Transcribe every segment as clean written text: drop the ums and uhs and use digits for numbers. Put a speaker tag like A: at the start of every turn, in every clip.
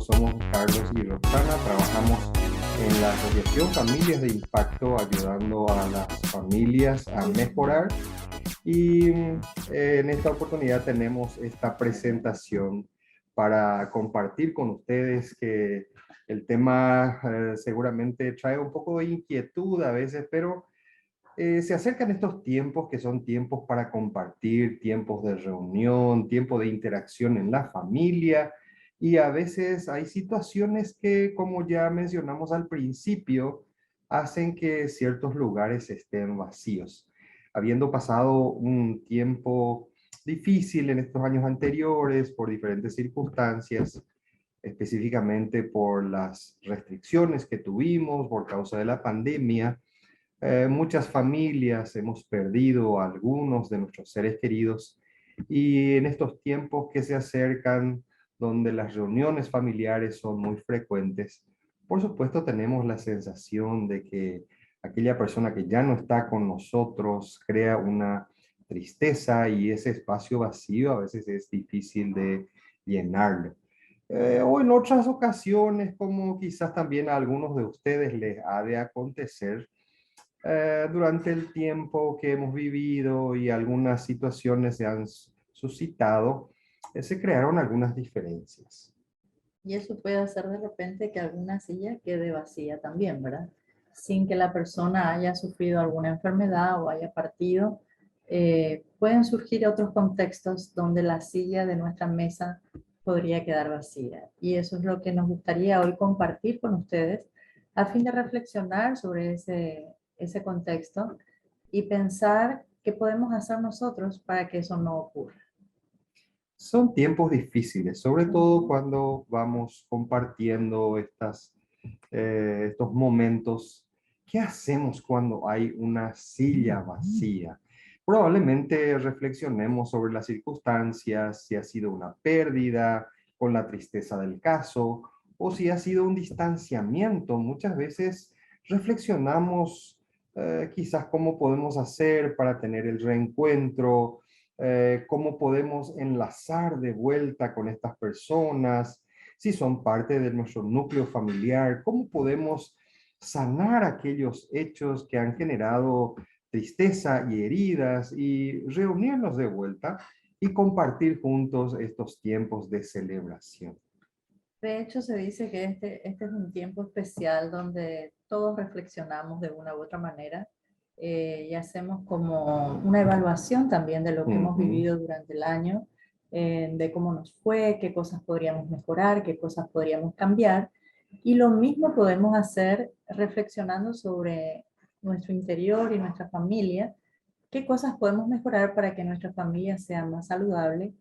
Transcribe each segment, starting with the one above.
A: somos Carlos y Roxana, trabajamos en la Asociación Familias de Impacto, ayudando a las familias a mejorar. Y en esta oportunidad tenemos esta presentación para compartir con ustedes que el tema seguramente trae un poco de inquietud a veces, pero se acercan estos tiempos que son tiempos para compartir, tiempos de reunión, tiempo de interacción en la familia, y a veces hay situaciones que, como ya mencionamos al principio, hacen que ciertos lugares estén vacíos. Habiendo pasado un tiempo difícil en estos años anteriores por diferentes circunstancias, específicamente por las restricciones que tuvimos por causa de la pandemia, muchas familias hemos perdido a algunos de nuestros seres queridos, y en estos tiempos que se acercan, donde las reuniones familiares son muy frecuentes, por supuesto tenemos la sensación de que aquella persona que ya no está con nosotros crea una tristeza, y ese espacio vacío a veces es difícil de llenarlo. O en otras ocasiones, como quizás también a algunos de ustedes les ha de acontecer, durante el tiempo que hemos vivido y algunas situaciones se han suscitado, se crearon algunas diferencias.
B: Y eso puede hacer de repente que alguna silla quede vacía también, ¿verdad? Sin que la persona haya sufrido alguna enfermedad o haya partido. Pueden surgir otros contextos donde la silla de nuestra mesa podría quedar vacía. Y eso es lo que nos gustaría hoy compartir con ustedes a fin de reflexionar sobre ese contexto y pensar qué podemos hacer nosotros para que eso no ocurra.
A: Son tiempos difíciles, sobre todo cuando vamos compartiendo estos momentos. ¿Qué hacemos cuando hay una silla vacía? Probablemente reflexionemos sobre las circunstancias, si ha sido una pérdida, con la tristeza del caso, o si ha sido un distanciamiento. Muchas veces reflexionamos quizás cómo podemos hacer para tener el reencuentro, cómo podemos enlazar de vuelta con estas personas, si son parte de nuestro núcleo familiar, cómo podemos sanar aquellos hechos que han generado tristeza y heridas, y reunirnos de vuelta y compartir juntos estos tiempos de celebración.
B: De hecho, se dice que este es un tiempo especial donde todos reflexionamos de una u otra manera y hacemos como una evaluación también de lo que hemos vivido durante el año, de cómo nos fue, qué cosas podríamos mejorar, qué cosas podríamos cambiar. Y lo mismo podemos hacer reflexionando sobre nuestro interior y nuestra familia, qué cosas podemos mejorar para que nuestra familia sea más saludable.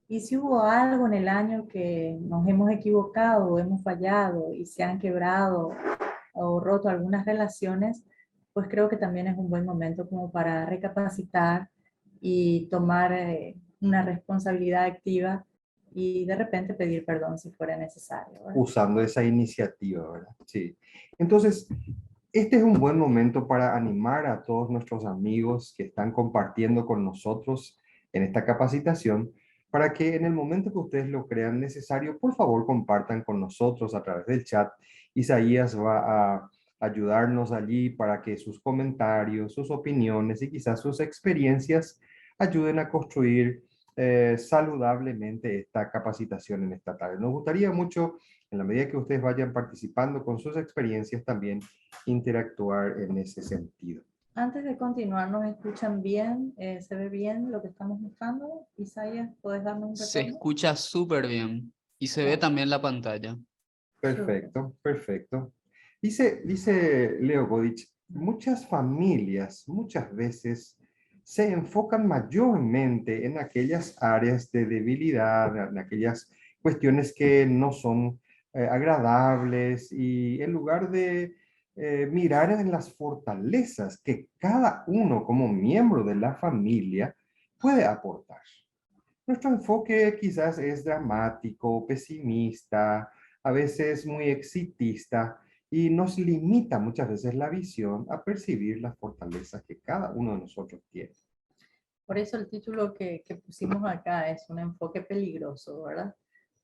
B: Y si hubo algo en el año que nos hemos equivocado o hemos fallado y se han quebrado o roto algunas relaciones, pues creo que también es un buen momento como para recapacitar y tomar una responsabilidad activa y de repente pedir perdón si fuera necesario, ¿verdad?
A: Usando esa iniciativa, ¿verdad? Sí. Entonces, este es un buen momento para animar a todos nuestros amigos que están compartiendo con nosotros en esta capacitación, para que en el momento que ustedes lo crean necesario, por favor compartan con nosotros a través del chat. Isaías va a ayudarnos allí para que sus comentarios, sus opiniones y quizás sus experiencias ayuden a construir saludablemente esta capacitación en esta tarde. Nos gustaría mucho, en la medida que ustedes vayan participando con sus experiencias, también interactuar en ese sentido.
B: Antes de continuar, ¿nos escuchan bien? ¿Se ve bien lo que estamos mostrando? Isaías, ¿puedes darnos un
C: Se
B: retorno?
C: escucha súper bien y se ve
B: Bueno,
C: también la pantalla.
A: Perfecto, perfecto. Dice Leo Godich, muchas familias muchas veces se enfocan mayormente en aquellas áreas de debilidad, en aquellas cuestiones que no son agradables, y en lugar de mirar en las fortalezas que cada uno como miembro de la familia puede aportar. Nuestro enfoque quizás es dramático, pesimista, a veces muy exitista, y nos limita muchas veces la visión a percibir las fortalezas que cada uno de nosotros tiene.
B: por eso el título que pusimos acá es un enfoque peligroso, ¿verdad?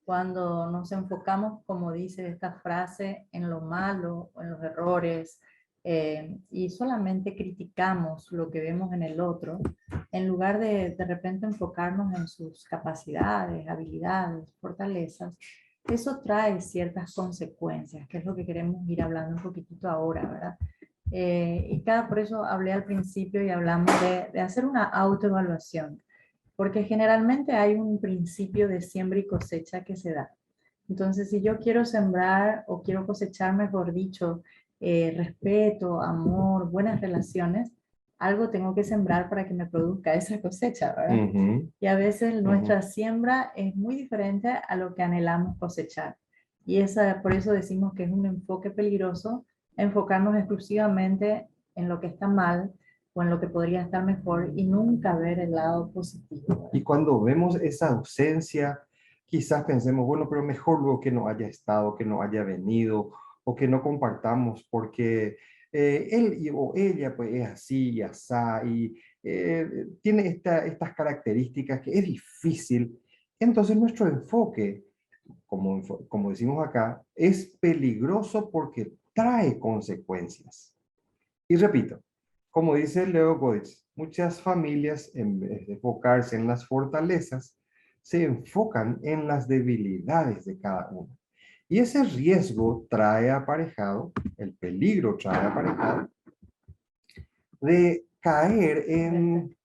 B: cuando nos enfocamos, como dice esta frase, en lo malo, en los errores, y solamente criticamos lo que vemos en el otro, en lugar de repente enfocarnos en sus capacidades, habilidades, fortalezas, eso trae ciertas consecuencias, que es lo que queremos ir hablando un poquitito ahora, ¿verdad? Por eso hablé al principio y hablamos de hacer una autoevaluación, porque generalmente hay un principio de siembra y cosecha que se da. Entonces, si yo quiero sembrar o quiero cosechar, mejor dicho, respeto, amor, buenas relaciones, algo tengo que sembrar para que me produzca esa cosecha, ¿verdad?
A: Ujú,
B: Y a veces
A: ujú.
B: nuestra siembra es muy diferente a lo que anhelamos cosechar. Y por eso decimos que es un enfoque peligroso, enfocarnos exclusivamente en lo que está mal o en lo que podría estar mejor y nunca ver el lado positivo, ¿verdad?
A: Y cuando vemos esa ausencia, quizás pensemos, bueno, pero mejor luego que no haya estado, que no haya venido o que no compartamos porque o ella pues es así y asá y tiene estas características que es difícil. Entonces nuestro enfoque, como decimos acá, es peligroso porque trae consecuencias. Y repito, como dice Leo Goetz, muchas familias, en vez de enfocarse en las fortalezas, se enfocan en las debilidades de cada uno. Y ese riesgo trae aparejado, el peligro trae aparejado, de caer en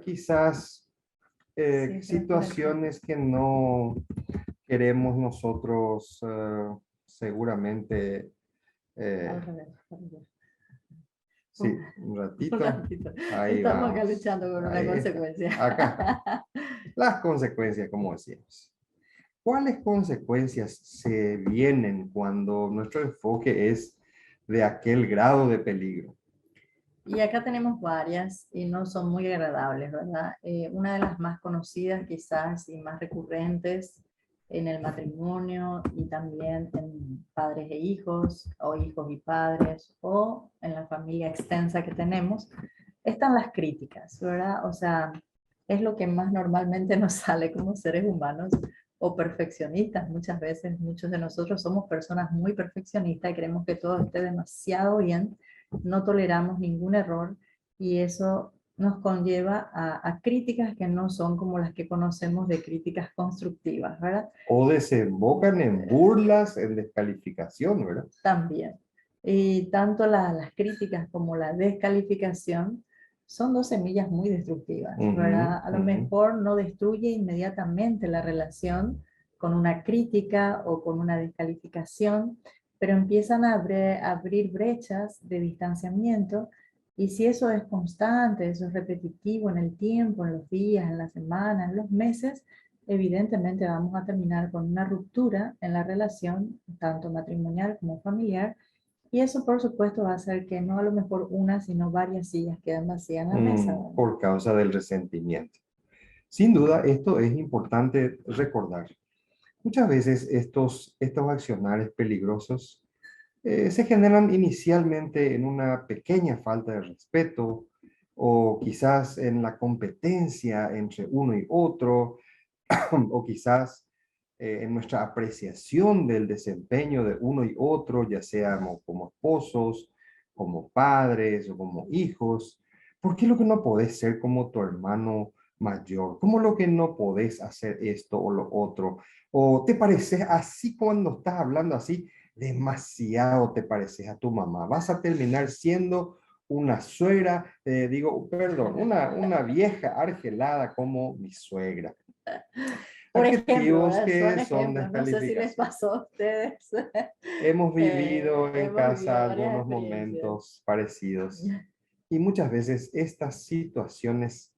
A: quizás
B: Sí,
A: situaciones que no queremos nosotros seguramente.
B: al
A: eh,
B: revés. Al revés.
A: sí, un
B: Un
A: ratito.
B: ratito.
A: Ahí
B: Estamos acá
A: vamos.
B: luchando con una
A: Ahí está.
B: consecuencia.
A: Acá está. Las consecuencias, como decíamos. ¿Cuáles consecuencias se vienen cuando nuestro enfoque es de aquel grado de peligro?
B: Y acá tenemos varias y no son muy agradables, ¿verdad? Una de las más conocidas quizás y más recurrentes en el matrimonio y también en padres e hijos o hijos y padres o en la familia extensa que tenemos, están las críticas, ¿verdad? O sea, es lo que más normalmente nos sale como seres humanos o perfeccionistas. Muchas veces, muchos de nosotros somos personas muy perfeccionistas y queremos que todo esté demasiado bien, no toleramos ningún error y eso nos conlleva a críticas que no son como las que conocemos de críticas constructivas, ¿verdad?
A: O desembocan en burlas, en descalificación, ¿verdad?
B: También. Y tanto las críticas como la descalificación son dos semillas muy destructivas,
A: Ujú,
B: ¿verdad? A lo
A: ujú.
B: mejor no destruye inmediatamente la relación con una crítica o con una descalificación, pero empiezan a abrir brechas de distanciamiento y si eso es constante, eso es repetitivo en el tiempo, en los días, en las semanas, en los meses, evidentemente vamos a terminar con una ruptura en la relación, tanto matrimonial como familiar, y eso por supuesto va a hacer que no a lo mejor una, sino varias sillas queden vacías en la mesa, ¿verdad?
A: Por causa del resentimiento. Sin duda, esto es importante recordar. Muchas veces estos accionarios peligrosos se generan inicialmente en una pequeña falta de respeto o quizás en la competencia entre uno y otro o quizás en nuestra apreciación del desempeño de uno y otro, ya sea como esposos, como padres o como hijos. ¿Por qué lo que no podés ser como tu hermano mayor? ¿Cómo lo que no podés hacer esto o lo otro? ¿O te pareces así cuando estás hablando así? Demasiado te pareces a tu mamá. Vas a terminar siendo una suegra, perdón, una vieja argelada como mi suegra.
B: Por ejemplo,
A: Adjetivos
B: ¿verdad? Son
A: que son
B: ejemplos, no sé si les
A: descalificación.
B: pasó a ustedes.
A: Hemos vivido en
B: Hemos vivido
A: casa
B: varias
A: algunos
B: experiencias.
A: momentos parecidos y muchas veces estas situaciones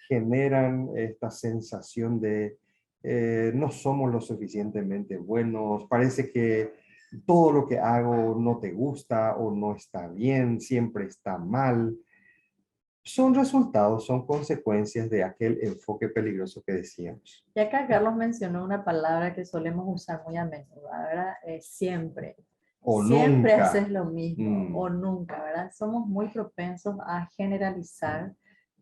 A: generan esta sensación de no somos lo suficientemente buenos, parece que todo lo que hago no te gusta o no está bien, siempre está mal. Son resultados, son consecuencias de aquel enfoque peligroso que decíamos.
B: Y acá Carlos mencionó una palabra que solemos usar muy a menudo, ¿verdad? Siempre.
A: O
B: Siempre
A: nunca.
B: haces lo mismo
A: Mm,
B: o nunca, ¿verdad? Somos muy propensos a generalizar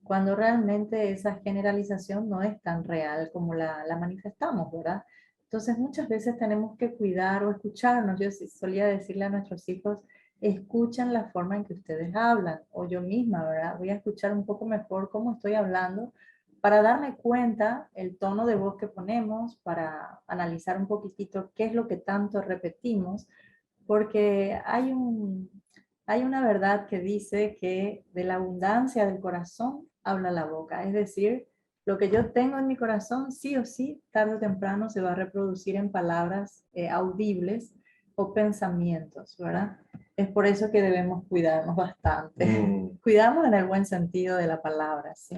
B: cuando realmente esa generalización no es tan real como la manifestamos, ¿verdad? Entonces muchas veces tenemos que cuidar o escucharnos. Yo solía decirle a nuestros hijos, escuchen la forma en que ustedes hablan, o yo misma, ¿verdad? Voy a escuchar un poco mejor cómo estoy hablando para darme cuenta el tono de voz que ponemos, para analizar un poquitito qué es lo que tanto repetimos, porque hay una verdad que dice que de la abundancia del corazón habla la boca, es decir, lo que yo tengo en mi corazón, sí o sí, tarde o temprano se va a reproducir en palabras audibles o pensamientos, ¿verdad? Es por eso que debemos cuidarnos bastante.
A: Mm.
B: Cuidarnos en el buen sentido de la palabra, ¿sí?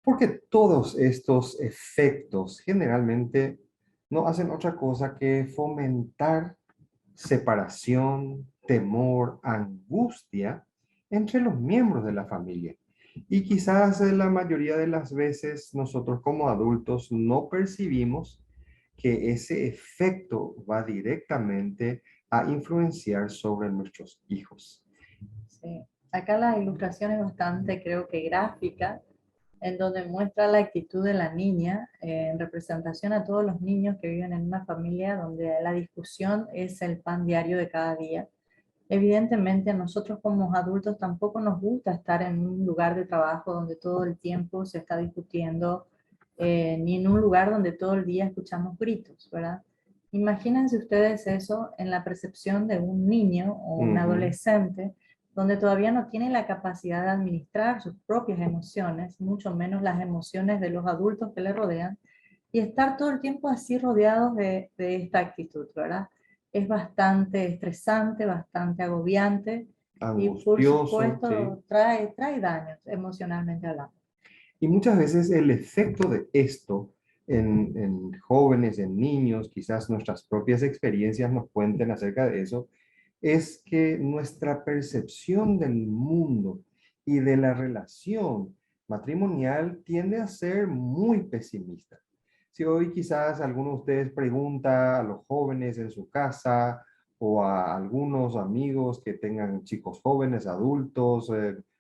A: Porque todos estos efectos generalmente no hacen otra cosa que fomentar separación, temor, angustia entre los miembros de la familia. Y quizás la mayoría de las veces nosotros como adultos no percibimos que ese efecto va directamente a influenciar sobre nuestros hijos.
B: Sí. Acá la ilustración es bastante, creo que gráfica, en donde muestra la actitud de la niña en representación a todos los niños que viven en una familia donde la discusión es el pan diario de cada día. Evidentemente a nosotros como adultos tampoco nos gusta estar en un lugar de trabajo donde todo el tiempo se está discutiendo, ni en un lugar donde todo el día escuchamos gritos, ¿verdad? Imagínense ustedes eso en la percepción de un niño o un adolescente donde todavía no tiene la capacidad de administrar sus propias emociones, mucho menos las emociones de los adultos que le rodean, y estar todo el tiempo así rodeados de esta actitud, ¿verdad? Es bastante estresante, bastante agobiante y por
A: Angustioso, sí.
B: supuesto trae daños emocionalmente hablando.
A: Y muchas veces el efecto de esto en jóvenes, en niños, quizás nuestras propias experiencias nos cuenten acerca de eso, es que nuestra percepción del mundo y de la relación matrimonial tiende a ser muy pesimista. Si hoy quizás alguno de ustedes pregunta a los jóvenes en su casa o a algunos amigos que tengan chicos jóvenes, adultos,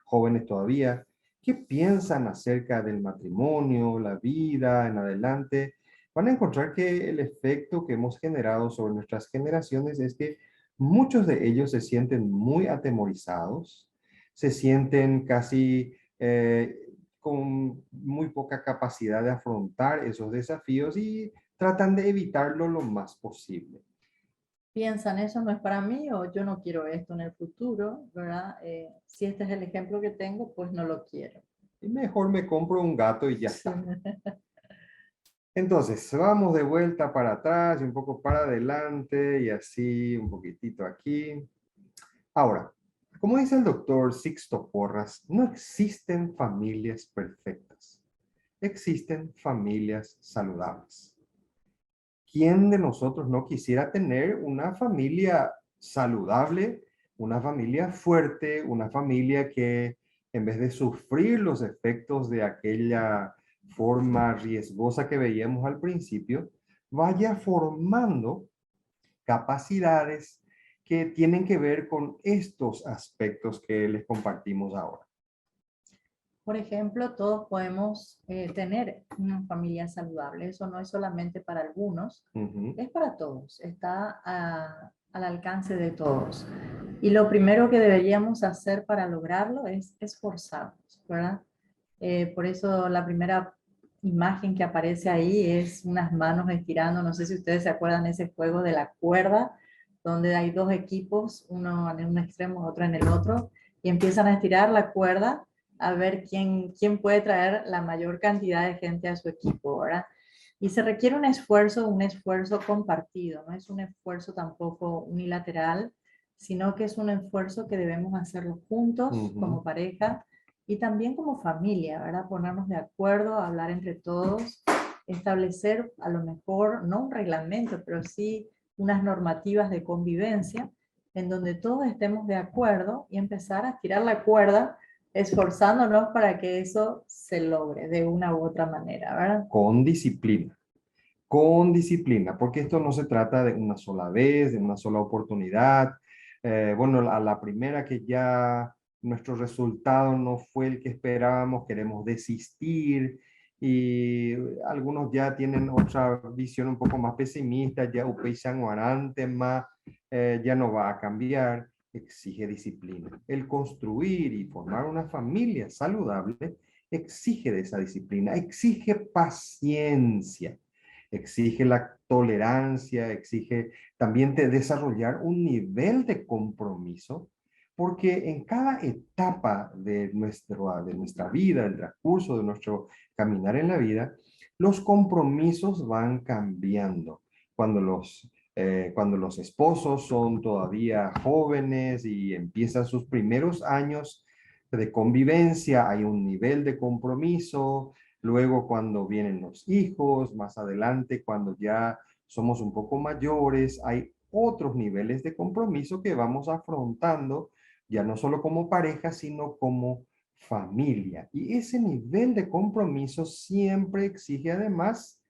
A: jóvenes todavía, ¿qué piensan acerca del matrimonio, la vida en adelante? Van a encontrar que el efecto que hemos generado sobre nuestras generaciones es que muchos de ellos se sienten muy atemorizados, se sienten casi con muy poca capacidad de afrontar esos desafíos y tratan de evitarlo lo más posible.
B: Piensan, eso no es para mí o yo no quiero esto en el futuro, ¿verdad? Si este es el ejemplo que tengo, pues no lo quiero.
A: Y mejor me compro un gato y ya
B: Sí.
A: está. Entonces, vamos de vuelta para atrás y un poco para adelante y así un poquitito aquí. Ahora, como dice el doctor Sixto Porras, no existen familias perfectas. Existen familias saludables. ¿Quién de nosotros no quisiera tener una familia saludable, una familia fuerte, una familia que en vez de sufrir los efectos de aquella forma riesgosa que veíamos al principio, vaya formando capacidades que tienen que ver con estos aspectos que les compartimos ahora?
B: Por ejemplo, todos podemos tener una familia saludable. Eso no es solamente para algunos, es para todos. Está al alcance de todos. Y lo primero que deberíamos hacer para lograrlo es esforzarnos, ¿verdad? Por eso la primera imagen que aparece ahí es unas manos estirando. No sé si ustedes se acuerdan de ese juego de la cuerda, donde hay dos equipos, uno en un extremo, otro en el otro, y empiezan a estirar la cuerda a ver quién puede traer la mayor cantidad de gente a su equipo, ¿verdad? Y se requiere un esfuerzo compartido, no es un esfuerzo tampoco unilateral, sino que es un esfuerzo que debemos hacerlo juntos, como pareja, y también como familia, ¿verdad? Ponernos de acuerdo, hablar entre todos, establecer a lo mejor, no un reglamento, pero sí unas normativas de convivencia en donde todos estemos de acuerdo y empezar a tirar la cuerda esforzándonos para que eso se logre de una u otra manera, ¿verdad?
A: Con disciplina, porque esto no se trata de una sola vez, de una sola oportunidad. Bueno, a la primera que ya nuestro resultado no fue el que esperábamos, queremos desistir, y algunos ya tienen otra visión un poco más pesimista, ya más, ya no va a cambiar. Exige disciplina. El construir y formar una familia saludable exige de esa disciplina, exige paciencia, exige la tolerancia, exige también de desarrollar un nivel de compromiso, porque en cada etapa de nuestra vida, el transcurso de nuestro caminar en la vida, los compromisos van cambiando. Cuando los esposos son todavía jóvenes y empiezan sus primeros años de convivencia, hay un nivel de compromiso. Luego, cuando vienen los hijos, más adelante, cuando ya somos un poco mayores, hay otros niveles de compromiso que vamos afrontando, ya no solo como pareja, sino como familia. Y ese nivel de compromiso siempre exige además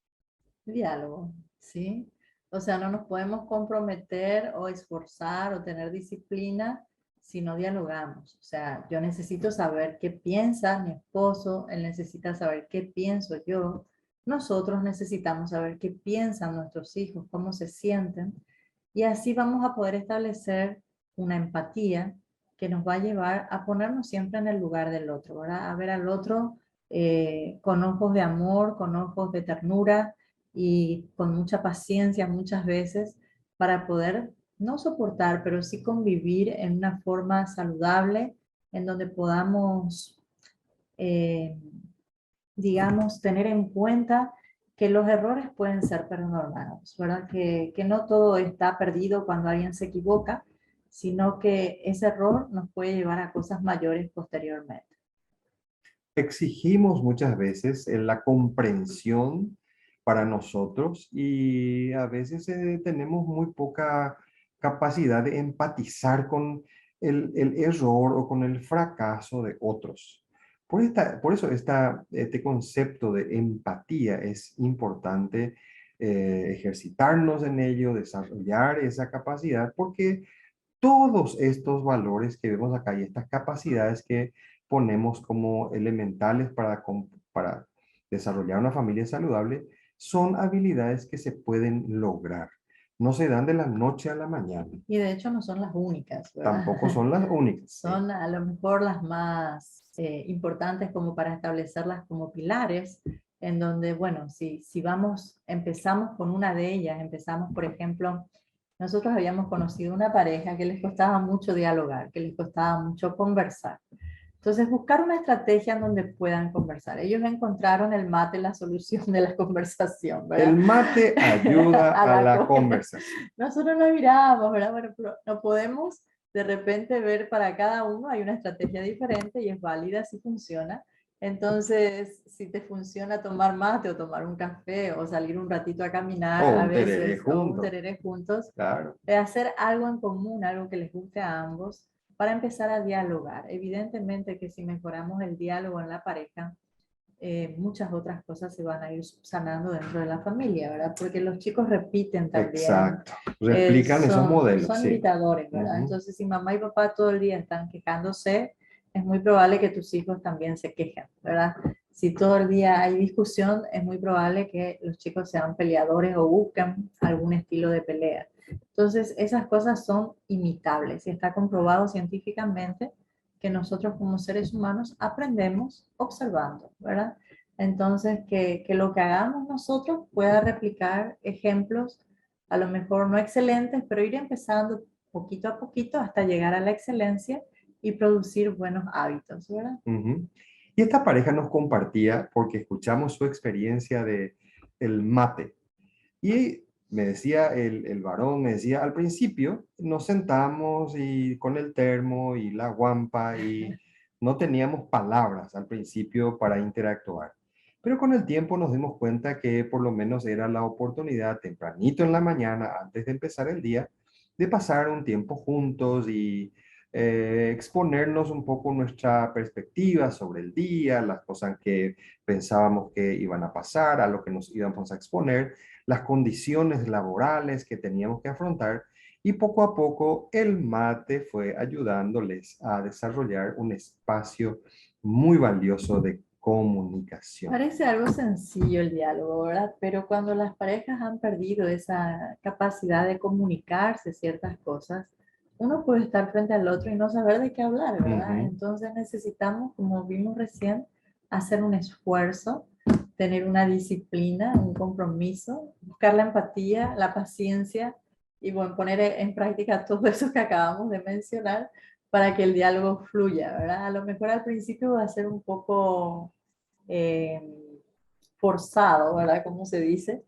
B: Diálogo, ¿sí? O sea, no nos podemos comprometer o esforzar o tener disciplina si no dialogamos. O sea, yo necesito saber qué piensa mi esposo, él necesita saber qué pienso yo. Nosotros necesitamos saber qué piensan nuestros hijos, cómo se sienten. Y así vamos a poder establecer una empatía que nos va a llevar a ponernos siempre en el lugar del otro, ¿verdad? A ver al otro con ojos de amor, con ojos de ternura, y con mucha paciencia muchas veces para poder no soportar, pero sí convivir en una forma saludable, en donde podamos, eh, digamos, tener en cuenta que los errores pueden ser perdonados, ¿verdad? Que no todo está perdido cuando alguien se equivoca, sino que ese error nos puede llevar a cosas mayores posteriormente.
A: exigimos muchas veces la comprensión para nosotros y a veces tenemos muy poca capacidad de empatizar con el error o con el fracaso de otros. Por eso este concepto de empatía es importante, ejercitarnos en ello, desarrollar esa capacidad, porque todos estos valores que vemos acá y estas capacidades que ponemos como elementales para desarrollar una familia saludable son habilidades que se pueden lograr. No se dan de la noche a la mañana.
B: Y de hecho no son las únicas, ¿verdad?
A: Tampoco son las únicas.
B: Son a lo mejor las más importantes como para establecerlas como pilares, en donde, bueno, si empezamos con una de ellas, empezamos, por ejemplo, nosotros habíamos conocido una pareja que les costaba mucho dialogar, que les costaba mucho conversar. Entonces, buscar una estrategia en donde puedan conversar. Ellos encontraron el mate la solución de la conversación, ¿verdad?
A: El mate ayuda a la
B: conversación.
A: conversación.
B: Nosotros nos miramos, ¿verdad? Bueno, pero no podemos de repente ver para cada uno, hay una estrategia diferente y es válida si funciona. Entonces, si te funciona tomar mate o tomar un café o salir un ratito a caminar,
A: O
B: a
A: un tereré
B: veces, o un
A: juntos.
B: tereré juntos,
A: Claro.
B: de hacer algo en común, algo que les guste a ambos, para empezar a dialogar. Evidentemente que si mejoramos el diálogo en la pareja, muchas otras cosas se van a ir sanando dentro de la familia, ¿verdad? Porque los chicos repiten también.
A: Exacto. Replican esos modelos.
B: Son
A: Sí.
B: imitadores, ¿verdad? Entonces, si mamá y papá todo el día están quejándose, es muy probable que tus hijos también se quejen, ¿verdad? Si todo el día hay discusión, es muy probable que los chicos sean peleadores o busquen algún estilo de pelea. Entonces, esas cosas son imitables y está comprobado científicamente que nosotros como seres humanos aprendemos observando, ¿verdad? Entonces, que lo que hagamos nosotros pueda replicar ejemplos, a lo mejor no excelentes, pero ir empezando poquito a poquito hasta llegar a la excelencia y producir buenos hábitos, ¿verdad?
A: Uh-huh. Y esta pareja nos compartía, porque escuchamos su experiencia de el mate. Y me decía el varón, me decía, al principio nos sentamos y con el termo y la guampa y no teníamos palabras al principio para interactuar. Pero con el tiempo nos dimos cuenta que por lo menos era la oportunidad tempranito en la mañana, antes de empezar el día, de pasar un tiempo juntos y exponernos un poco nuestra perspectiva sobre el día, las cosas que pensábamos que iban a pasar, a lo que nos íbamos a exponer, las condiciones laborales que teníamos que afrontar, Y poco a poco el mate fue ayudándoles a desarrollar un espacio muy valioso de comunicación.
B: Parece algo sencillo el diálogo, ¿verdad? Pero cuando las parejas han perdido esa capacidad de comunicarse ciertas cosas, uno puede estar frente al otro y no saber de qué hablar, ¿verdad?
A: Ujú.
B: Entonces necesitamos, como vimos recién, hacer un esfuerzo, tener una disciplina, un compromiso, buscar la empatía, la paciencia y bueno, poner en práctica todo eso que acabamos de mencionar para que el diálogo fluya, ¿verdad? A lo mejor al principio va a ser un poco eh, forzado, ¿verdad? Como se dice,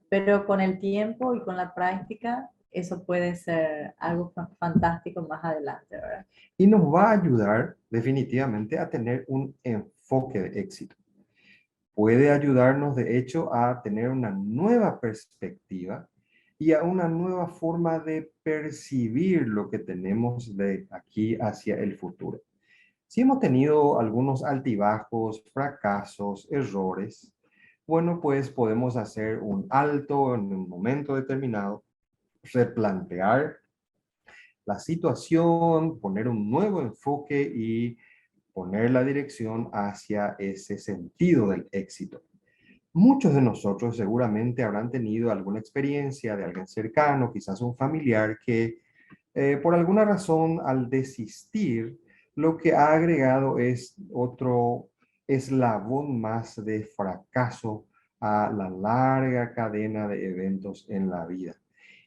B: pero con el tiempo y con la práctica, eso puede ser algo fantástico más adelante, ¿verdad?
A: Y nos va a ayudar definitivamente a tener un enfoque de éxito. Puede ayudarnos, de hecho, a tener una nueva perspectiva y a una nueva forma de percibir lo que tenemos de aquí hacia el futuro. Si hemos tenido algunos altibajos, fracasos, errores, bueno, pues podemos hacer un alto en un momento determinado, replantear la situación, poner un nuevo enfoque y poner la dirección hacia ese sentido del éxito. Muchos de nosotros seguramente habrán tenido alguna experiencia de alguien cercano, quizás un familiar, que por alguna razón al desistir, lo que ha agregado es otro eslabón más de fracaso a la larga cadena de eventos en la vida.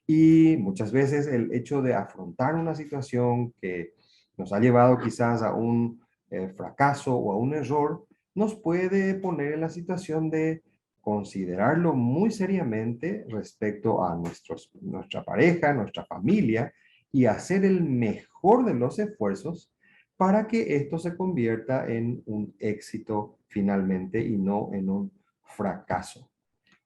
A: Y muchas veces el hecho de afrontar una situación que nos ha llevado quizás a un fracaso o a un error, nos puede poner en la situación de considerarlo muy seriamente respecto a nuestra pareja, nuestra familia, y hacer el mejor de los esfuerzos para que esto se convierta en un éxito finalmente y no en un fracaso.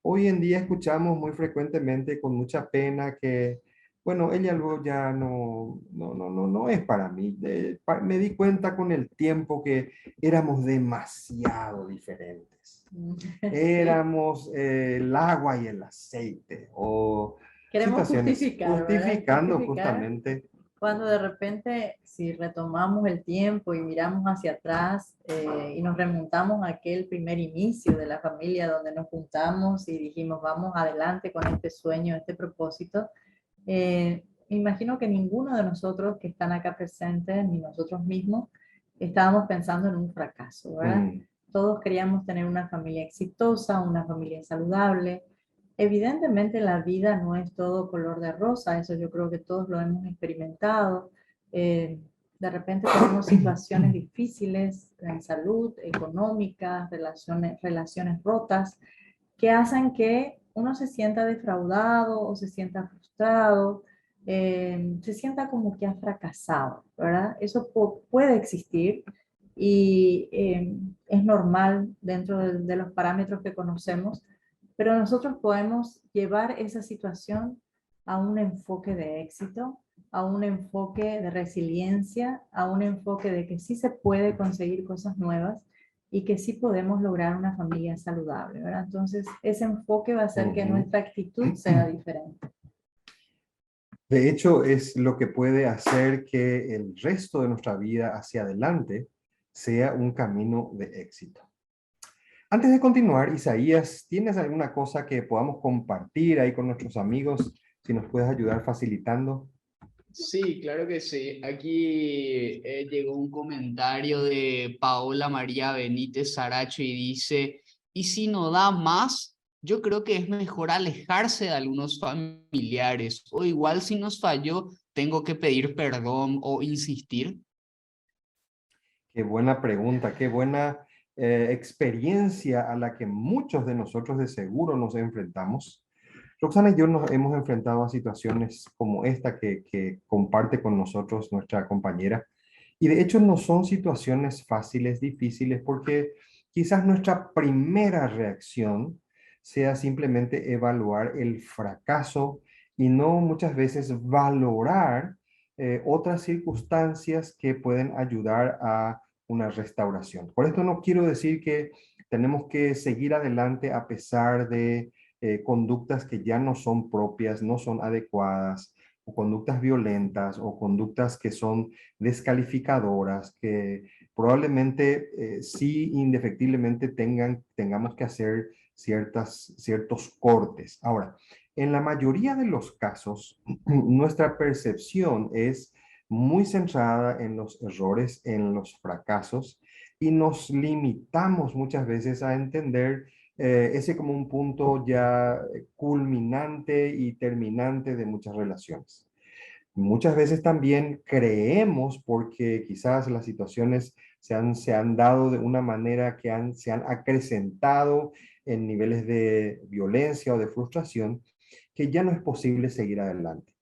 A: Hoy en día escuchamos muy frecuentemente con mucha pena que, bueno, ella luego ya no es para mí. Me di cuenta con el tiempo que éramos demasiado diferentes.
B: Sí.
A: Éramos el agua y el aceite, o
B: Queremos
A: situaciones
B: justificar, ¿verdad?
A: justificando
B: Justificar
A: justamente.
B: cuando de repente, si retomamos el tiempo y miramos hacia atrás y nos remontamos a aquel primer inicio de la familia donde nos juntamos y dijimos, vamos adelante con este sueño, este propósito, me imagino que ninguno de nosotros que están acá presentes, ni nosotros mismos, estábamos pensando en un fracaso, ¿verdad?
A: Mm,
B: Todos queríamos tener una familia exitosa, una familia saludable. Evidentemente la vida no es todo color de rosa, eso yo creo que todos lo hemos experimentado. De repente tenemos situaciones difíciles en salud, económicas, relaciones rotas, que hacen que uno se sienta defraudado o se sienta frustrado, se sienta como que ha fracasado, ¿verdad? Eso puede existir y es normal dentro de los parámetros que conocemos, pero nosotros podemos llevar esa situación a un enfoque de éxito, a un enfoque de resiliencia, a un enfoque de que sí se puede conseguir cosas nuevas y que sí podemos lograr una familia saludable, ¿verdad? Entonces, ese enfoque va a hacer que
A: ujú.
B: nuestra actitud sea diferente.
A: De hecho, es lo que puede hacer que el resto de nuestra vida hacia adelante sea un camino de éxito. Antes de continuar, Isaías, ¿tienes alguna cosa que podamos compartir ahí con nuestros amigos? Si nos puedes ayudar facilitando.
C: Sí, claro que sí. Aquí llegó un comentario de Paola María Benítez Saracho y dice, y si no da más, yo creo que es mejor alejarse de algunos familiares, o igual si nos falló, tengo que pedir perdón o insistir.
A: Qué buena pregunta, qué buena experiencia a la que muchos de nosotros de seguro nos enfrentamos. Roxana y yo nos hemos enfrentado a situaciones como esta que comparte con nosotros nuestra compañera. Y de hecho no son situaciones fáciles, difíciles, porque quizás nuestra primera reacción sea simplemente evaluar el fracaso y no muchas veces valorar otras circunstancias que pueden ayudar a una restauración. Por esto no quiero decir que tenemos que seguir adelante a pesar de conductas que ya no son propias, no son adecuadas, o conductas violentas o conductas que son descalificadoras, que probablemente sí indefectiblemente tengamos que hacer ciertos cortes. Ahora, en la mayoría de los casos, nuestra percepción es muy centrada en los errores, en los fracasos, y nos limitamos muchas veces a entender ese como un punto ya culminante y terminante de muchas relaciones. Muchas veces también creemos, porque quizás las situaciones se han dado de una manera que se han acrecentado en niveles de violencia o de frustración, que ya no es posible seguir adelante.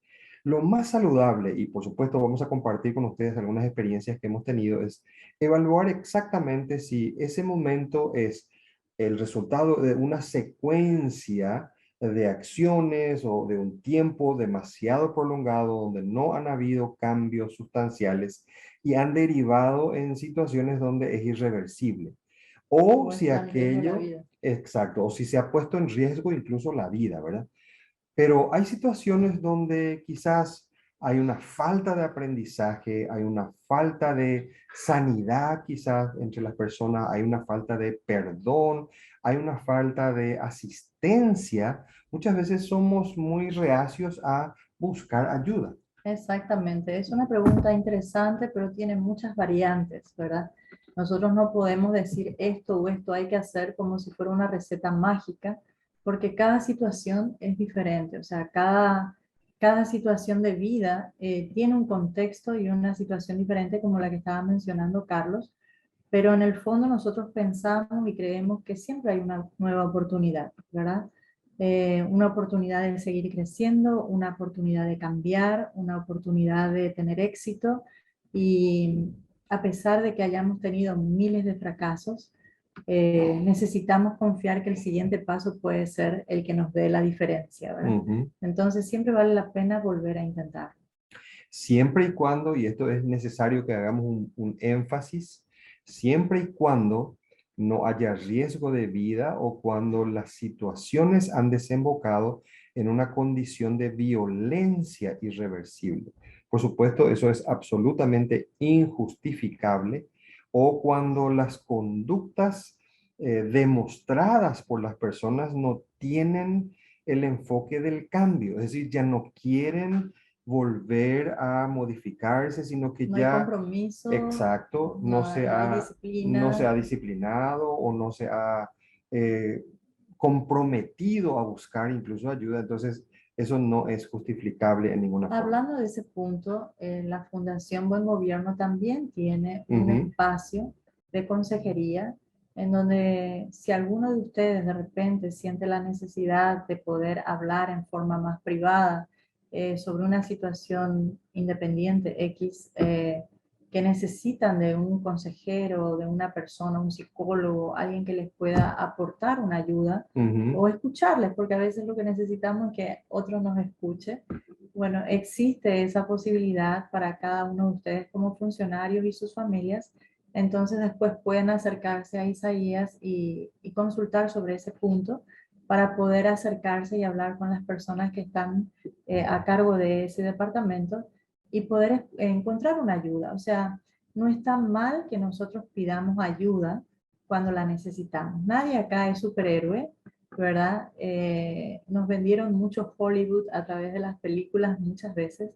A: Lo más saludable, y por supuesto vamos a compartir con ustedes algunas experiencias que hemos tenido, es evaluar exactamente si ese momento es el resultado de una secuencia de acciones o de un tiempo demasiado prolongado donde no han habido cambios sustanciales y han derivado en situaciones donde es irreversible. O
B: O
A: si
B: está en riesgo la
A: aquello,
B: vida.
A: exacto, o si se ha puesto en riesgo incluso la vida, ¿verdad? Pero hay situaciones donde quizás hay una falta de aprendizaje, hay una falta de sanidad quizás entre las personas, hay una falta de perdón, hay una falta de asistencia. Muchas veces somos muy reacios a buscar ayuda.
B: Exactamente, es una pregunta interesante, pero tiene muchas variantes, ¿verdad? Nosotros no podemos decir esto o esto hay que hacer como si fuera una receta mágica, porque cada situación es diferente, o sea, cada situación de vida tiene un contexto y una situación diferente como la que estaba mencionando Carlos, pero en el fondo nosotros pensamos y creemos que siempre hay una nueva oportunidad, ¿verdad? Una oportunidad de seguir creciendo, una oportunidad de cambiar, una oportunidad de tener éxito y a pesar de que hayamos tenido miles de fracasos, necesitamos confiar que el siguiente paso puede ser el que nos dé la diferencia, ¿verdad?
A: Ujú.
B: Entonces siempre vale la pena volver a intentar.
A: Siempre y cuando, y esto es necesario que hagamos un énfasis, siempre y cuando no haya riesgo de vida o cuando las situaciones han desembocado en una condición de violencia irreversible. Por supuesto, eso es absolutamente injustificable, o cuando las conductas demostradas por las personas no tienen el enfoque del cambio, es decir, ya no quieren volver a modificarse, sino que
B: No hay
A: ya,
B: compromiso,
A: exacto,
B: no hay
A: no se
B: disciplina.
A: ha disciplinado o no se ha eh, comprometido a buscar incluso ayuda. Entonces, eso no es justificable en ninguna forma.
B: Hablando de ese punto, la Fundación Buen Gobierno también tiene un
A: Ujú,
B: espacio de consejería en donde si alguno de ustedes de repente siente la necesidad de poder hablar en forma más privada sobre una situación independiente X, que necesitan de un consejero, de una persona, un psicólogo, alguien que les pueda aportar una ayuda
A: ujú,
B: o escucharles, porque a veces lo que necesitamos es que otro nos escuche. Bueno, existe esa posibilidad para cada uno de ustedes como funcionarios y sus familias. Entonces después pueden acercarse a Isaías y consultar sobre ese punto para poder acercarse y hablar con las personas que están a cargo de ese departamento y poder encontrar una ayuda. O sea, no está mal que nosotros pidamos ayuda cuando la necesitamos. Nadie acá es superhéroe, ¿verdad? Nos vendieron mucho Hollywood a través de las películas muchas veces,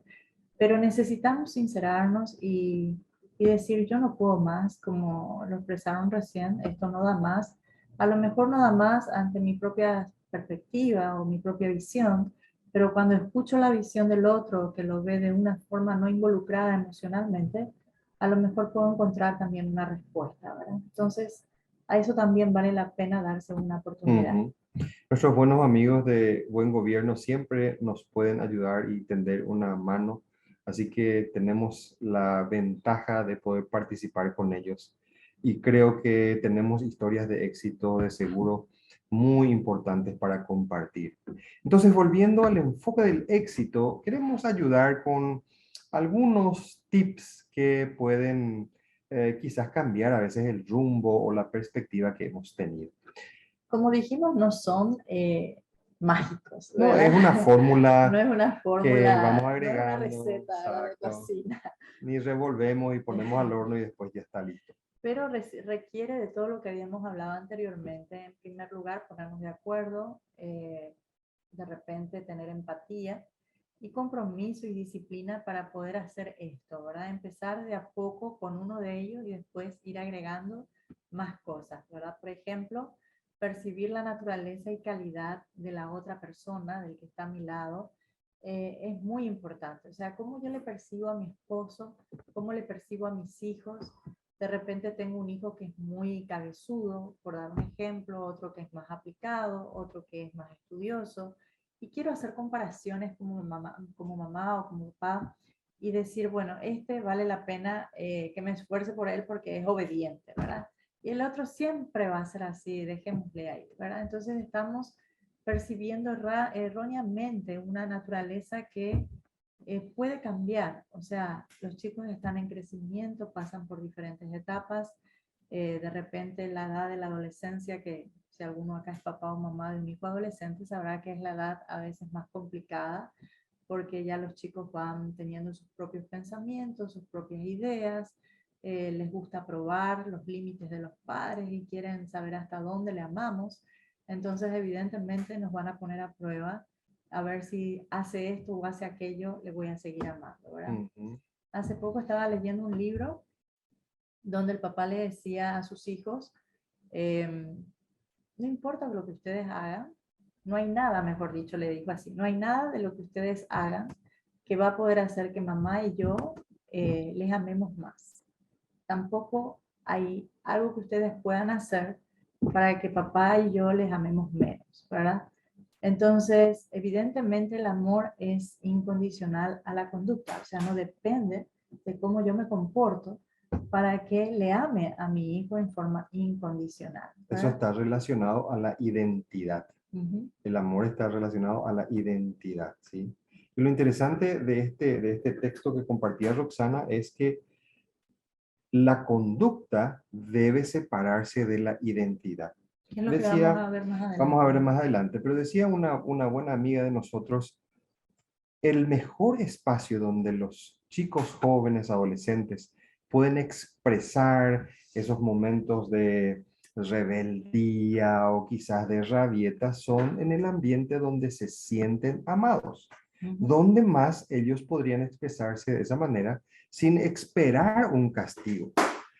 B: pero necesitamos sincerarnos y decir, yo no puedo más, como lo expresaron recién, esto no da más. A lo mejor no da más ante mi propia perspectiva o mi propia visión, pero cuando escucho la visión del otro, que lo ve de una forma no involucrada emocionalmente, a lo mejor puedo encontrar también una respuesta, ¿verdad? Entonces, a eso también vale la pena darse una oportunidad.
A: ujú. Nuestros buenos amigos de Buen Gobierno siempre nos pueden ayudar y tender una mano, así que tenemos la ventaja de poder participar con ellos. Y creo que tenemos historias de éxito, de seguro, muy importantes para compartir. Entonces, volviendo al enfoque del éxito, queremos ayudar con algunos tips que pueden quizás cambiar a veces el rumbo o la perspectiva que hemos tenido.
B: Como dijimos, no son mágicos,
A: No,
B: ¿verdad?
A: es una
B: No
A: fórmula
B: es una
A: que
B: fórmula,
A: vamos
B: no es una
A: agregando,
B: receta, ¿verdad?, de
A: exacto,
B: cocina.
A: ni revolvemos y ponemos al horno y después ya está listo.
B: Pero requiere de todo lo que habíamos hablado anteriormente. En primer lugar, ponernos de acuerdo, de repente tener empatía y compromiso y disciplina para poder hacer esto, ¿verdad? Empezar de a poco con uno de ellos y después ir agregando más cosas, ¿verdad? Por ejemplo, percibir la naturaleza y calidad de la otra persona, del que está a mi lado, es muy importante. O sea, cómo yo le percibo a mi esposo, cómo le percibo a mis hijos. De repente tengo un hijo que es muy cabezudo, por dar un ejemplo, otro que es más aplicado, otro que es más estudioso, y quiero hacer comparaciones como mamá o como papá y decir, bueno, este vale la pena que me esfuerce por él porque es obediente, ¿verdad? Y el otro siempre va a ser así, dejémosle ahí, ¿verdad? Entonces estamos percibiendo erróneamente una naturaleza que puede cambiar. O sea, los chicos están en crecimiento, pasan por diferentes etapas. De repente la edad de la adolescencia, que si alguno acá es papá o mamá de un hijo adolescente, sabrá que es la edad a veces más complicada, porque ya los chicos van teniendo sus propios pensamientos, sus propias ideas, les gusta probar los límites de los padres y quieren saber hasta dónde le amamos. Entonces, evidentemente, nos van a poner a prueba a ver si hace esto o hace aquello, le voy a seguir amando, ¿verdad? Hace poco estaba leyendo un libro donde el papá le decía a sus hijos, no importa lo que ustedes hagan, no hay nada, mejor dicho, le dijo así, no hay nada de lo que ustedes hagan que va a poder hacer que mamá y yo les amemos más. Tampoco hay algo que ustedes puedan hacer para que papá y yo les amemos menos, ¿verdad? Entonces, evidentemente el amor es incondicional a la conducta, o sea, no depende de cómo yo me comporto para que le ame a mi hijo en forma incondicional,
A: Eso
B: ¿verdad?
A: está relacionado a la identidad.
B: Uh-huh.
A: El amor está relacionado a la identidad, ¿sí? Y lo interesante de este texto que compartía Roxana es que la conducta debe separarse de la identidad.
B: ¿Qué es lo que vamos
A: Decía,
B: a ver más adelante?
A: vamos a ver más adelante, pero decía una buena amiga de nosotros, el mejor espacio donde los chicos jóvenes, adolescentes, pueden expresar esos momentos de rebeldía o quizás de rabieta son en el ambiente donde se sienten amados, donde más ellos podrían expresarse de esa manera sin esperar un castigo.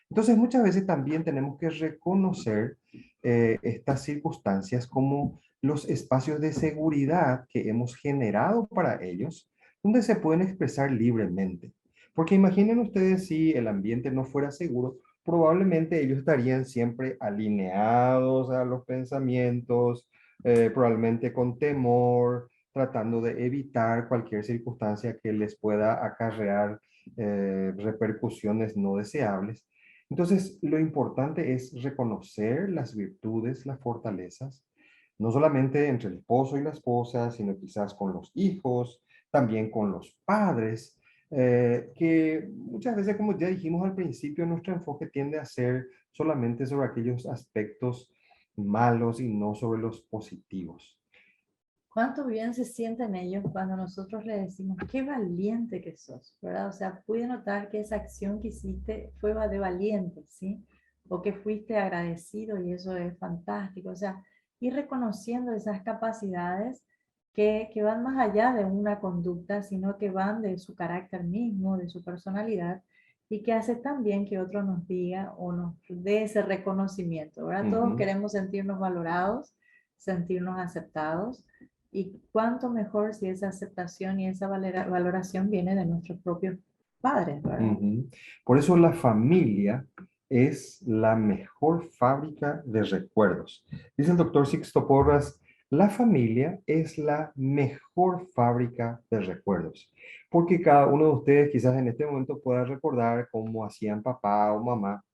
A: Entonces, muchas veces también tenemos que reconocer estas circunstancias como los espacios de seguridad que hemos generado para ellos, donde se pueden expresar libremente. Porque imaginen ustedes si el ambiente no fuera seguro, probablemente ellos estarían siempre alineados a los pensamientos, probablemente con temor, tratando de evitar cualquier circunstancia que les pueda acarrear repercusiones no deseables. Entonces, lo importante es reconocer las virtudes, las fortalezas, no solamente entre el esposo y la esposa, sino quizás con los hijos, también con los padres, que muchas veces, como ya dijimos al principio, nuestro enfoque tiende a ser solamente sobre aquellos aspectos malos y no sobre los positivos.
B: Cuánto bien se sienten ellos cuando nosotros le decimos, qué valiente que sos, ¿verdad? O sea, pude notar que esa acción que hiciste fue de valiente, ¿sí? O que fuiste agradecido y eso es fantástico. O sea, ir reconociendo esas capacidades que van más allá de una conducta, sino que van de su carácter mismo, de su personalidad, y que hace también que otro nos diga o nos dé ese reconocimiento, ¿verdad? Todos queremos sentirnos valorados, sentirnos aceptados. Y cuánto mejor si esa aceptación y esa valoración viene de nuestros propios padres, ¿verdad?
A: Por eso la familia es la mejor fábrica de recuerdos. Dice el doctor Sixto Porras, la familia es la mejor fábrica de recuerdos. Porque cada uno de ustedes quizás en este momento pueda recordar cómo hacían papá o mamá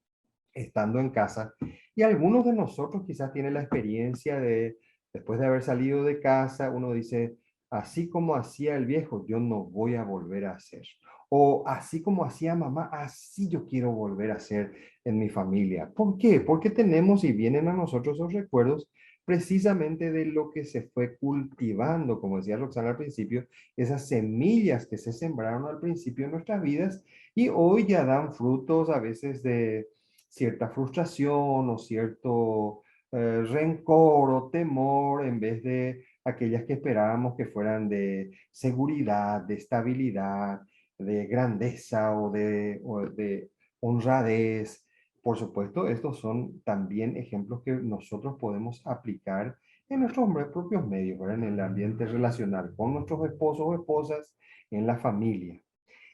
A: estando en casa. Y algunos de nosotros quizás tienen la experiencia de, después de haber salido de casa, uno dice, así como hacía el viejo, yo no voy a volver a hacer. O así como hacía mamá, así yo quiero volver a hacer en mi familia. ¿Por qué? Porque tenemos y vienen a nosotros esos recuerdos precisamente de lo que se fue cultivando, como decía Roxana al principio, esas semillas que se sembraron al principio en nuestras vidas y hoy ya dan frutos a veces de cierta frustración o cierto rencor o temor en vez de aquellas que esperábamos que fueran de seguridad, de estabilidad, de grandeza o de honradez. Por supuesto, estos son también ejemplos que nosotros podemos aplicar en nuestros propios medios, ¿verdad? En el ambiente relacional, con nuestros esposos o esposas, en la familia.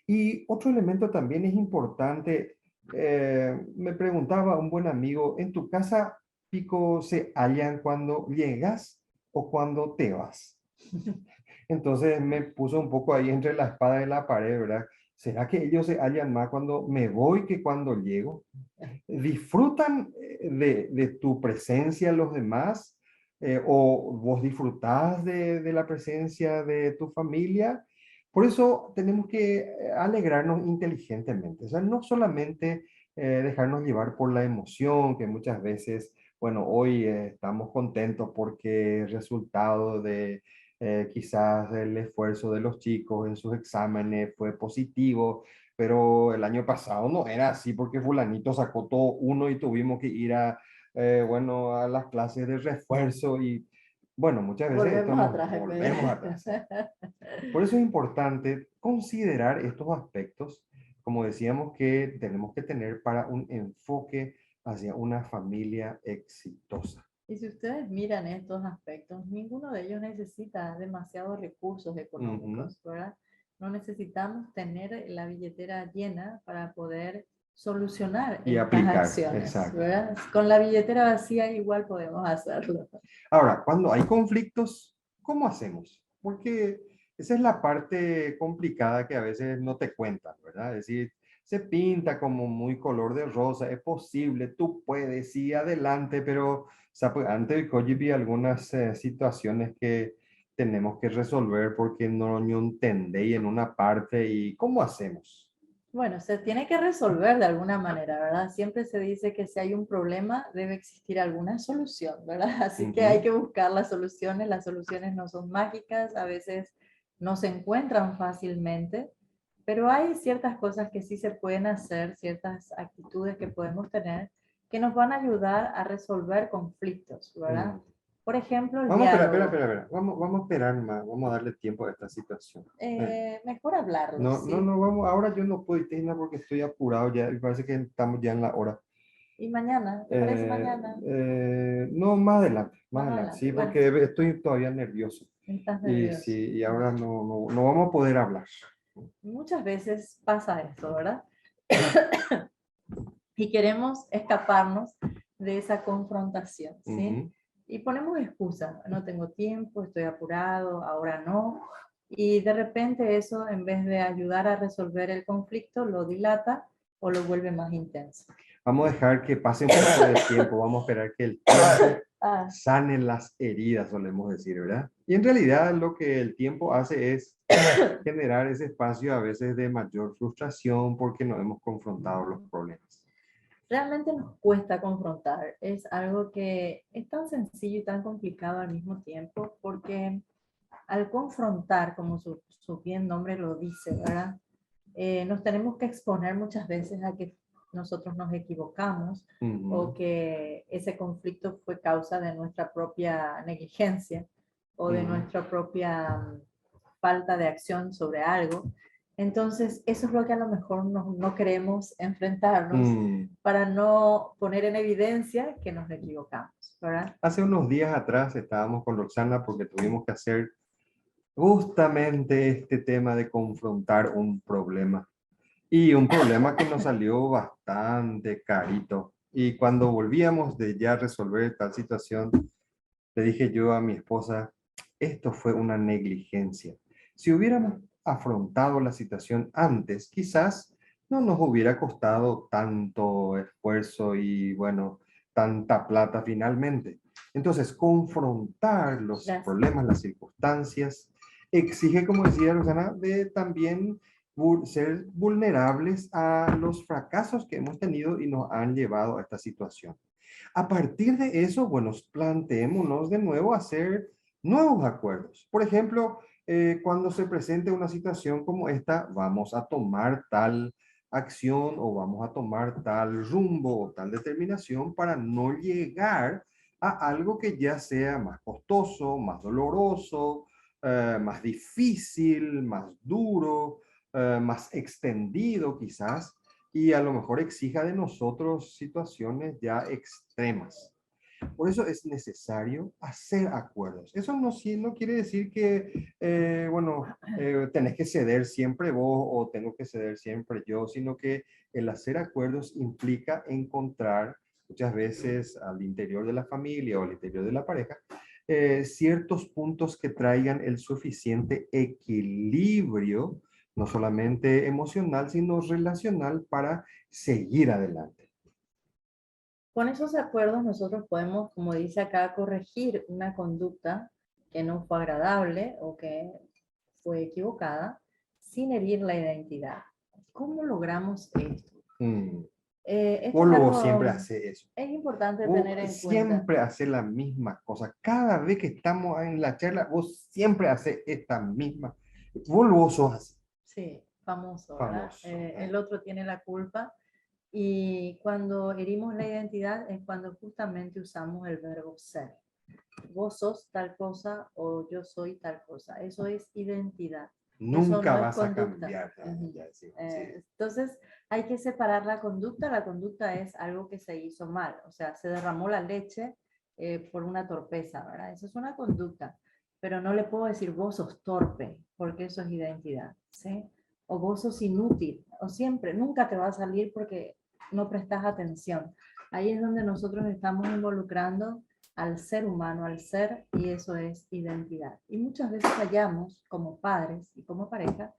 A: Y otro elemento también es importante, me preguntaba un buen amigo, ¿en tu casa, Pico, se hallan cuando llegas o cuando te vas? Entonces me puso un poco ahí entre la espada y la pared, ¿verdad? ¿Será que ellos se hallan más cuando me voy que cuando llego? ¿Disfrutan de tu presencia los demás? ¿O vos disfrutás de la presencia de tu familia? Por eso tenemos que alegrarnos inteligentemente, o sea, no solamente dejarnos llevar por la emoción, que muchas veces, bueno, hoy estamos contentos porque el resultado de quizás el esfuerzo de los chicos en sus exámenes fue positivo, pero el año pasado no era así porque fulanito sacó todo uno y tuvimos que ir a, bueno, a las clases de refuerzo y, bueno, muchas veces esto
B: Volvemos
A: nos
B: atrás.
A: volvemos atrás. Por eso es importante considerar estos aspectos, como decíamos, que tenemos que tener para un enfoque hacia una familia exitosa.
B: Y si ustedes miran estos aspectos, ninguno de ellos necesita demasiados recursos económicos, ¿verdad? No necesitamos tener la billetera llena para poder solucionar
A: Y
B: estas
A: aplicar,
B: acciones,
A: exacto.
B: ¿verdad? Con la billetera vacía igual podemos hacerlo.
A: Ahora, cuando hay conflictos, ¿cómo hacemos? Porque esa es la parte complicada que a veces no te cuentan, ¿verdad? Es decir, se pinta como muy color de rosa, es posible, tú puedes, sí, adelante, pero antes de que vi algunas situaciones que tenemos que resolver porque no entendéis en una parte y ¿cómo hacemos?
B: Bueno, se tiene que resolver de alguna manera, ¿verdad? Siempre se dice que si hay un problema debe existir alguna solución, ¿verdad? Así que hay que buscar las soluciones no son mágicas, a veces no se encuentran fácilmente, pero hay ciertas cosas que sí se pueden hacer, ciertas actitudes que podemos tener que nos van a ayudar a resolver conflictos, ¿verdad? Por ejemplo, el
A: Vamos a esperar,
B: diálogo.
A: espera. Vamos a esperar más, vamos a darle tiempo a esta situación.
B: Mejor hablarlo,
A: No,
B: sí.
A: no, vamos, ahora yo no puedo, Tina, porque estoy apurado ya, y parece que estamos ya en la hora.
B: ¿Y mañana? ¿Te parece mañana?
A: No, más adelante,
B: Más
A: sí,
B: adelante, bueno.
A: porque estoy todavía nervioso.
B: Estás
A: Y
B: nervioso.
A: sí, y ahora no vamos a poder hablar.
B: Muchas veces pasa esto, ¿verdad? Y queremos escaparnos de esa confrontación, ¿sí? Y ponemos excusas, no tengo tiempo, estoy apurado, ahora no. Y de repente eso, en vez de ayudar a resolver el conflicto, lo dilata o lo vuelve más intenso.
A: Vamos a dejar que pase un poco de tiempo, vamos a esperar que el tiempo sane las heridas, solemos decir, ¿verdad? Y en realidad lo que el tiempo hace es generar ese espacio a veces de mayor frustración porque no hemos confrontado los problemas.
B: Realmente nos cuesta confrontar, es algo que es tan sencillo y tan complicado al mismo tiempo, porque al confrontar, como su bien nombre lo dice, ¿verdad? Nos tenemos que exponer muchas veces a que nosotros nos equivocamos o que ese conflicto fue causa de nuestra propia negligencia o de nuestra propia falta de acción sobre algo. Entonces, eso es lo que a lo mejor no queremos enfrentarnos para no poner en evidencia que nos equivocamos, ¿verdad?
A: Hace unos días atrás estábamos con Roxana porque tuvimos que hacer justamente este tema de confrontar un problema. Y un problema que nos salió bastante carito. Y cuando volvíamos de ya resolver tal situación, le dije yo a mi esposa, esto fue una negligencia. Si hubiéramos afrontado la situación antes, quizás no nos hubiera costado tanto esfuerzo y, bueno, tanta plata finalmente. Entonces, confrontar los problemas, las circunstancias, exige, como decía Rosana, de también ser vulnerables a los fracasos que hemos tenido y nos han llevado a esta situación. A partir de eso, bueno, planteémonos de nuevo hacer nuevos acuerdos. Por ejemplo, cuando se presente una situación como esta, vamos a tomar tal acción o vamos a tomar tal rumbo o tal determinación para no llegar a algo que ya sea más costoso, más doloroso, más difícil, más duro, más extendido quizás, y a lo mejor exija de nosotros situaciones ya extremas. Por eso es necesario hacer acuerdos. Eso no quiere decir que, tenés que ceder siempre vos o tengo que ceder siempre yo, sino que el hacer acuerdos implica encontrar muchas veces al interior de la familia o al interior de la pareja ciertos puntos que traigan el suficiente equilibrio, no solamente emocional, sino relacional para seguir adelante.
B: Con esos acuerdos nosotros podemos, como dice acá, corregir una conducta que no fue agradable o que fue equivocada sin herir la identidad. ¿Cómo logramos esto? Esto es
A: Vos siempre
B: algo,
A: hace eso.
B: es importante
A: Vos
B: tener en cuenta.
A: siempre hace la misma cosa. Cada vez que estamos en la charla, vos siempre hace esta misma. Vos sos así.
B: Sí, famoso, ¿verdad?
A: Famoso.
B: El otro tiene la culpa. Y cuando herimos la identidad es cuando justamente usamos el verbo ser. Vos sos tal cosa o yo soy tal cosa. Eso es identidad. Eso
A: Nunca
B: no es
A: vas a
B: conducta.
A: cambiar. Sí.
B: Entonces hay que separar la conducta. La conducta es algo que se hizo mal. O sea, se derramó la leche por una torpeza, ¿verdad? Eso es una conducta. Pero no le puedo decir vos sos torpe, porque eso es identidad, ¿sí? O vos sos inútil, o siempre, nunca te va a salir porque no prestas atención. Ahí es donde nosotros estamos involucrando al ser humano, al ser, y eso es identidad. Y muchas veces fallamos como padres y como pareja,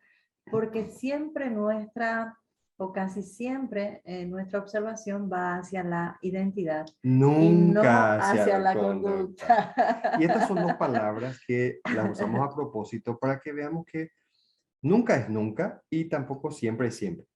B: porque siempre nuestra, o casi siempre, nuestra observación va hacia la identidad y no
A: Nunca
B: hacia la
A: conducta.
B: conducta.
A: Y estas son dos palabras que las usamos a propósito para que veamos que nunca es nunca y tampoco siempre es siempre.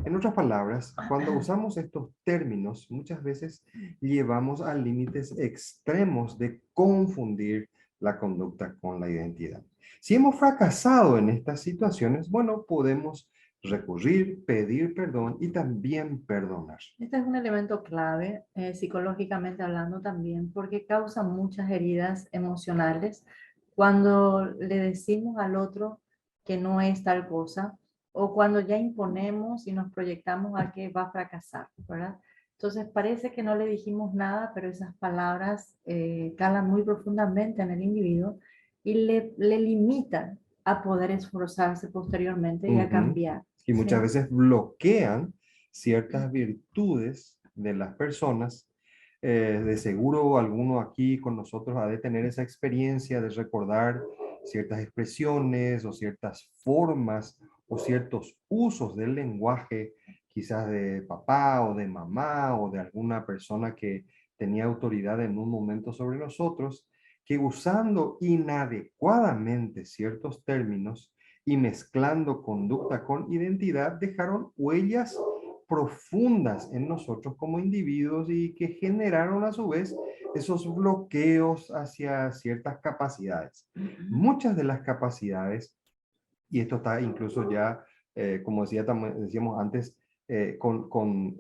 A: En otras palabras, cuando usamos estos términos, muchas veces llevamos a límites extremos de confundir la conducta con la identidad. Si hemos fracasado en estas situaciones, bueno, podemos recurrir, pedir perdón y también perdonar.
B: Este es un elemento clave, psicológicamente hablando también, porque causa muchas heridas emocionales cuando le decimos al otro que no es tal cosa, o cuando ya imponemos y nos proyectamos a que va a fracasar, ¿verdad? Entonces parece que no le dijimos nada, pero esas palabras calan muy profundamente en el individuo y le limitan a poder esforzarse posteriormente y a cambiar.
A: Y muchas
B: ¿sí?
A: veces bloquean ciertas virtudes de las personas. De seguro alguno aquí con nosotros ha de tener esa experiencia de recordar ciertas expresiones o ciertas formas o ciertos usos del lenguaje, quizás de papá o de mamá o de alguna persona que tenía autoridad en un momento sobre nosotros, que usando inadecuadamente ciertos términos y mezclando conducta con identidad dejaron huellas profundas en nosotros como individuos y que generaron a su vez esos bloqueos hacia ciertas capacidades. Muchas de las capacidades, y esto está incluso ya, como decíamos antes, con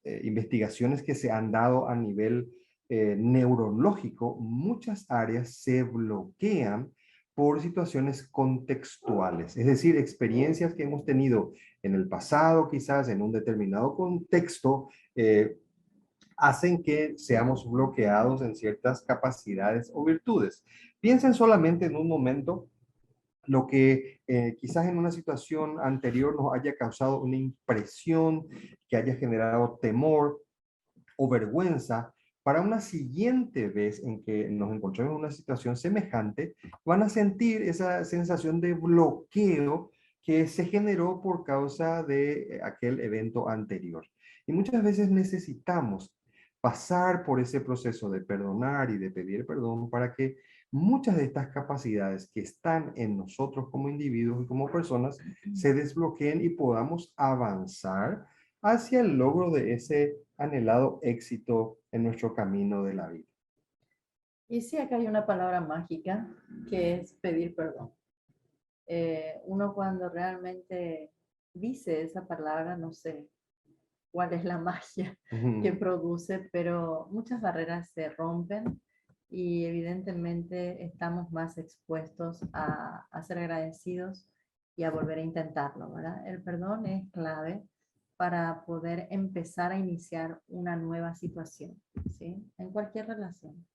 A: investigaciones que se han dado a nivel neurológico, muchas áreas se bloquean por situaciones contextuales, es decir, experiencias que hemos tenido en el pasado, quizás en un determinado contexto, hacen que seamos bloqueados en ciertas capacidades o virtudes. Piensen solamente en un momento lo que quizás en una situación anterior nos haya causado una impresión, que haya generado temor o vergüenza. Para una siguiente vez en que nos encontremos en una situación semejante, van a sentir esa sensación de bloqueo que se generó por causa de aquel evento anterior. Y muchas veces necesitamos pasar por ese proceso de perdonar y de pedir perdón para que muchas de estas capacidades que están en nosotros como individuos y como personas se desbloqueen y podamos avanzar hacia el logro de ese anhelado éxito en nuestro camino de la vida.
B: Y sí, acá hay una palabra mágica que es pedir perdón. Uno cuando realmente dice esa palabra, no sé cuál es la magia que produce, pero muchas barreras se rompen y evidentemente estamos más expuestos a ser agradecidos y a volver a intentarlo, ¿verdad? El perdón es clave para poder empezar a iniciar una nueva situación, ¿sí? En cualquier relación.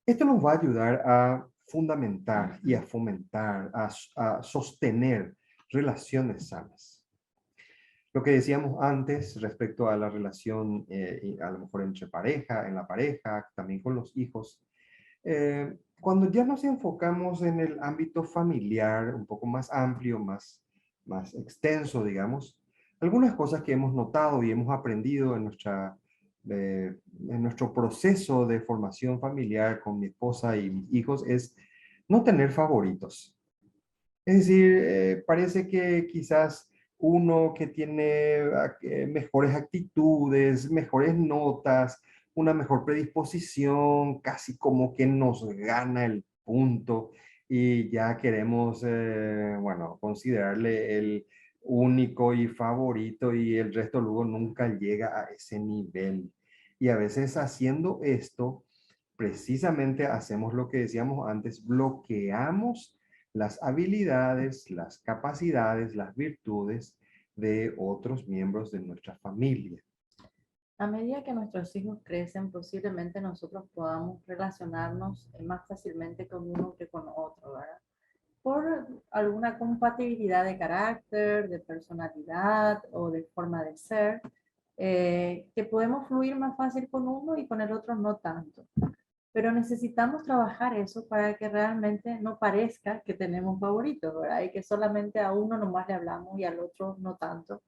A: Esto nos va a ayudar a fundamentar y a fomentar, a sostener relaciones sanas. Lo que decíamos antes respecto a la relación, a lo mejor entre pareja, en la pareja, también con los hijos, cuando ya nos enfocamos en el ámbito familiar, un poco más amplio, más extenso, digamos, algunas cosas que hemos notado y hemos aprendido en nuestro proceso de formación familiar con mi esposa y mis hijos es no tener favoritos. Es decir, parece que quizás uno que tiene mejores actitudes, mejores notas, una mejor predisposición, casi como que nos gana el punto y ya queremos, bueno, considerarle el único y favorito y el resto luego nunca llega a ese nivel. Y a veces haciendo esto, precisamente hacemos lo que decíamos antes, bloqueamos las habilidades, las capacidades, las virtudes de otros miembros de nuestra familia.
B: A medida que nuestros hijos crecen, posiblemente nosotros podamos relacionarnos más fácilmente con uno que con otro, ¿verdad? Por alguna compatibilidad de carácter, de personalidad o de forma de ser, que podemos fluir más fácil con uno y con el otro no tanto. Pero necesitamos trabajar eso para que realmente no parezca que tenemos favoritos, ¿verdad? Y que solamente a uno nomás le hablamos y al otro no tanto.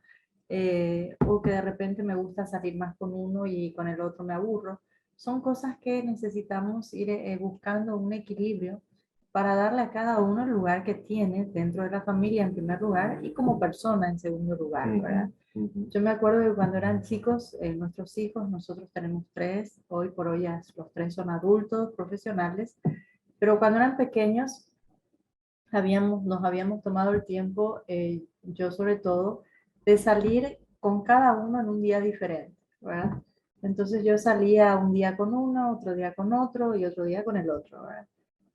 B: O que de repente me gusta salir más con uno y con el otro me aburro. Son cosas que necesitamos ir buscando un equilibrio para darle a cada uno el lugar que tiene dentro de la familia en primer lugar y como persona en segundo lugar, ¿verdad? Yo me acuerdo que cuando eran chicos, nuestros hijos, nosotros tenemos 3, hoy por hoy ya los 3 son adultos, profesionales, pero cuando eran pequeños nos habíamos tomado el tiempo, yo sobre todo, de salir con cada uno en un día diferente, ¿verdad? Entonces yo salía un día con uno, otro día con otro y otro día con el otro, ¿verdad?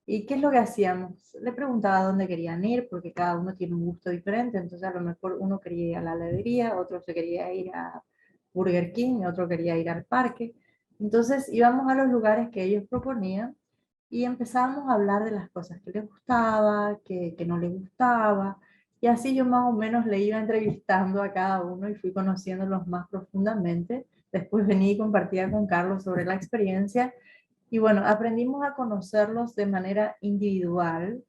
B: ¿Y qué es lo que hacíamos? Le preguntaba dónde querían ir, porque cada uno tiene un gusto diferente, entonces a lo mejor uno quería ir a la heladería, otro se quería ir a Burger King, otro quería ir al parque. Entonces íbamos a los lugares que ellos proponían y empezábamos a hablar de las cosas que les gustaba, que no les gustaba, y así yo más o menos le iba entrevistando a cada uno y fui conociéndolos más profundamente. Después vení y compartía con Carlos sobre la experiencia y bueno, aprendimos a conocerlos de manera individual,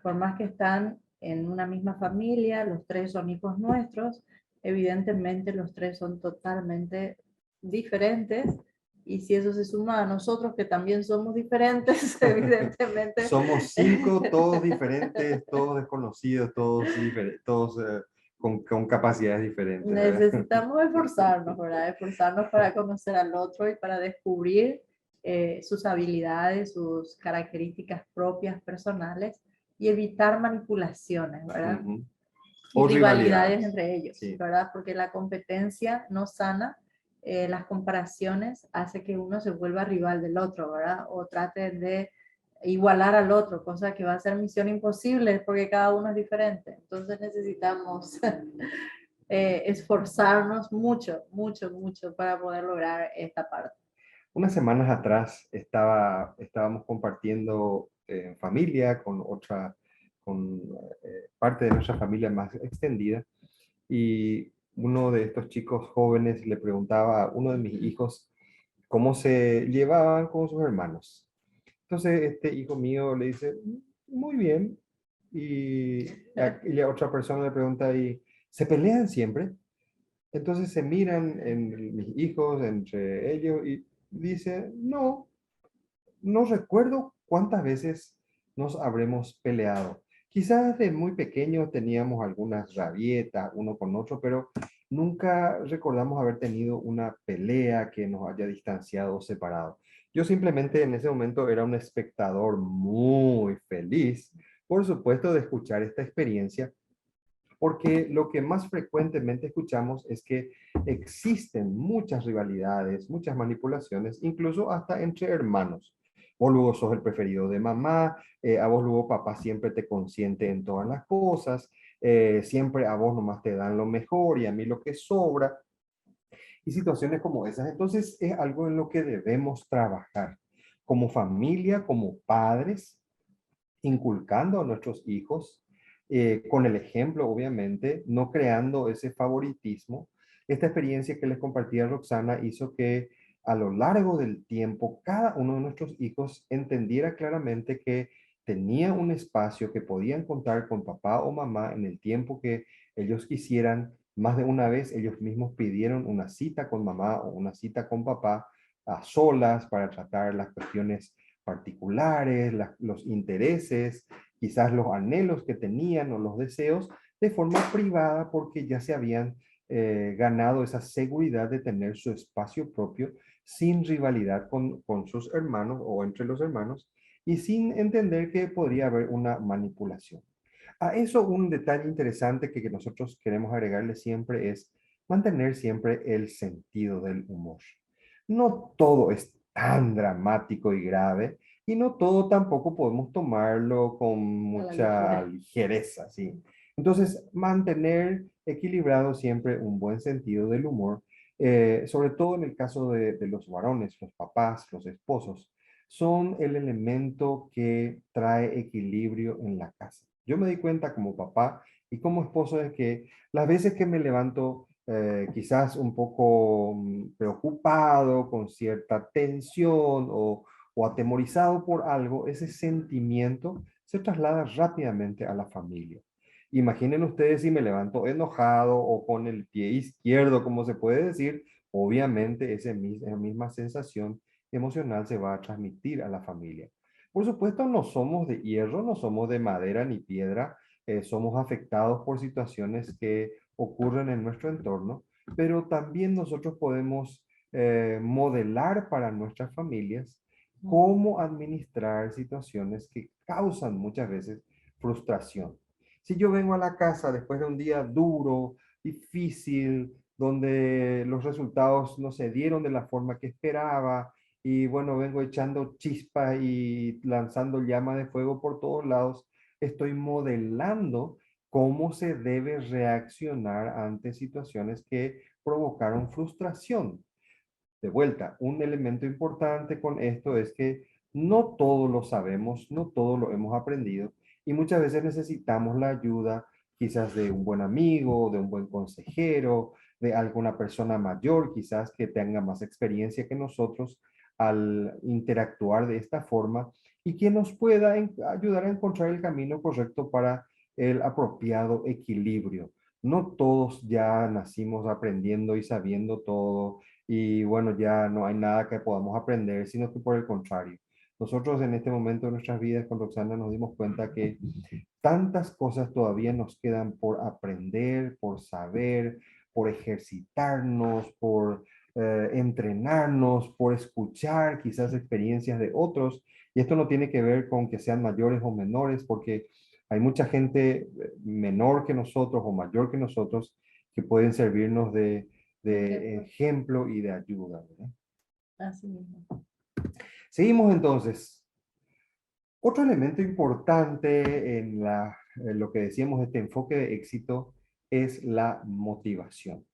B: por más que están en una misma familia, los 3 son hijos nuestros, evidentemente los 3 son totalmente diferentes, y si eso se suma a nosotros que también somos diferentes, evidentemente.
A: Somos 5, todos diferentes, todos desconocidos, todos con capacidades diferentes, ¿verdad?
B: Necesitamos esforzarnos, ¿verdad? Esforzarnos para conocer al otro y para descubrir sus habilidades, sus características propias, personales, y evitar manipulaciones, ¿verdad?
A: Uh-huh.
B: Y
A: O
B: rivalidades entre ellos,
A: sí.
B: ¿verdad? Porque la competencia no sana, las comparaciones hace que uno se vuelva rival del otro, ¿verdad? O trate de igualar al otro, cosa que va a ser misión imposible porque cada uno es diferente. Entonces necesitamos esforzarnos mucho, mucho, mucho para poder lograr esta parte.
A: Unas semanas atrás estábamos compartiendo en familia con parte de nuestra familia más extendida y uno de estos chicos jóvenes le preguntaba a uno de mis hijos cómo se llevaban con sus hermanos. Entonces este hijo mío le dice, muy bien. Y la otra persona le pregunta, ¿y se pelean siempre? Entonces se miran en mis hijos, entre ellos, y dice, no recuerdo cuántas veces nos habremos peleado. Quizás de muy pequeño teníamos algunas rabietas uno con otro, pero nunca recordamos haber tenido una pelea que nos haya distanciado o separado. Yo simplemente en ese momento era un espectador muy feliz, por supuesto, de escuchar esta experiencia, porque lo que más frecuentemente escuchamos es que existen muchas rivalidades, muchas manipulaciones, incluso hasta entre hermanos. Vos luego sos el preferido de mamá, a vos luego papá siempre te consiente en todas las cosas, siempre a vos nomás te dan lo mejor y a mí lo que sobra, y situaciones como esas. Entonces es algo en lo que debemos trabajar como familia, como padres, inculcando a nuestros hijos, con el ejemplo, obviamente, no creando ese favoritismo. Esta experiencia que les compartía Roxana hizo que a lo largo del tiempo cada uno de nuestros hijos entendiera claramente que tenía un espacio, que podían contar con papá o mamá en el tiempo que ellos quisieran. Más de una vez ellos mismos pidieron una cita con mamá o una cita con papá a solas para tratar las cuestiones particulares, los intereses, quizás los anhelos que tenían o los deseos de forma privada, porque ya se habían ganado esa seguridad de tener su espacio propio sin rivalidad con sus hermanos o entre los hermanos, y sin entender que podría haber una manipulación. A eso un detalle interesante que nosotros queremos agregarle siempre es mantener siempre el sentido del humor. No todo es tan dramático y grave, y no todo tampoco podemos tomarlo con
B: A la
A: mucha
B: ligera.
A: ligereza, ¿sí? Entonces, mantener equilibrado siempre un buen sentido del humor, sobre todo en el caso de los varones, los papás, los esposos, son el elemento que trae equilibrio en la casa. Yo me di cuenta como papá y como esposo de que las veces que me levanto quizás un poco preocupado, con cierta tensión o atemorizado por algo, ese sentimiento se traslada rápidamente a la familia. Imaginen ustedes si me levanto enojado o con el pie izquierdo, como se puede decir, obviamente esa misma sensación emocional se va a transmitir a la familia. Por supuesto, no somos de hierro, no somos de madera ni piedra, somos afectados por situaciones que ocurren en nuestro entorno, pero también nosotros podemos modelar para nuestras familias cómo administrar situaciones que causan muchas veces frustración. Si yo vengo a la casa después de un día duro, difícil, donde los resultados no se dieron de la forma que esperaba, y bueno, vengo echando chispas y lanzando llamas de fuego por todos lados, estoy modelando cómo se debe reaccionar ante situaciones que provocaron frustración. De vuelta, un elemento importante con esto es que no todo lo sabemos, no todo lo hemos aprendido, y muchas veces necesitamos la ayuda quizás de un buen amigo, de un buen consejero, de alguna persona mayor quizás que tenga más experiencia que nosotros al interactuar de esta forma, y que nos pueda ayudar a encontrar el camino correcto para el apropiado equilibrio. No todos ya nacimos aprendiendo y sabiendo todo, y bueno, ya no hay nada que podamos aprender, sino que por el contrario. Nosotros en este momento de nuestras vidas con Roxana nos dimos cuenta que tantas cosas todavía nos quedan por aprender, por saber, por ejercitarnos, por entrenarnos, por escuchar quizás experiencias de otros. Y esto no tiene que ver con que sean mayores o menores, porque hay mucha gente menor que nosotros o mayor que nosotros que pueden servirnos de
B: Ejemplo.
A: ejemplo y de ayuda, ¿verdad?
B: Así mismo.
A: Seguimos entonces. Otro elemento importante en lo que decíamos, este enfoque de éxito, es la motivación.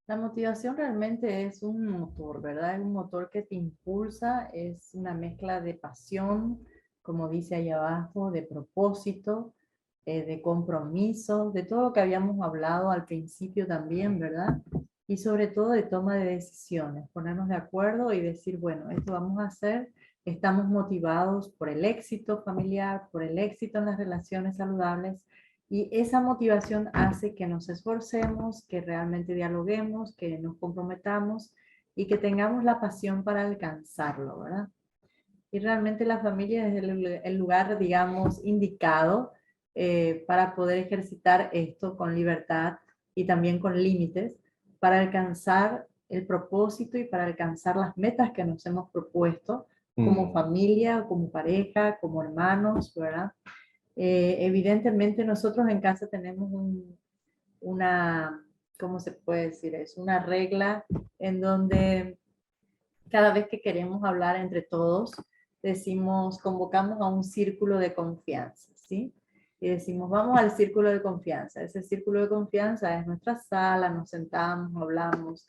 B: La motivación realmente es un motor, ¿verdad? Es un motor que te impulsa, es una mezcla de pasión, como dice ahí abajo, de propósito, de compromiso, de todo lo que habíamos hablado al principio también, ¿verdad? Y sobre todo de toma de decisiones, ponernos de acuerdo y decir, bueno, esto vamos a hacer, estamos motivados por el éxito familiar, por el éxito en las relaciones saludables, y esa motivación hace que nos esforcemos, que realmente dialoguemos, que nos comprometamos y que tengamos la pasión para alcanzarlo, ¿verdad? Y realmente la familia es el lugar, digamos, indicado para poder ejercitar esto con libertad, y también con límites para alcanzar el propósito y para alcanzar las metas que nos hemos propuesto como familia, como pareja, como hermanos, ¿verdad? Evidentemente nosotros en casa tenemos una, ¿cómo se puede decir? Es una regla en donde cada vez que queremos hablar entre todos, decimos, convocamos a un círculo de confianza, ¿sí? Y decimos, vamos al círculo de confianza. Ese círculo de confianza es nuestra sala, nos sentamos, hablamos.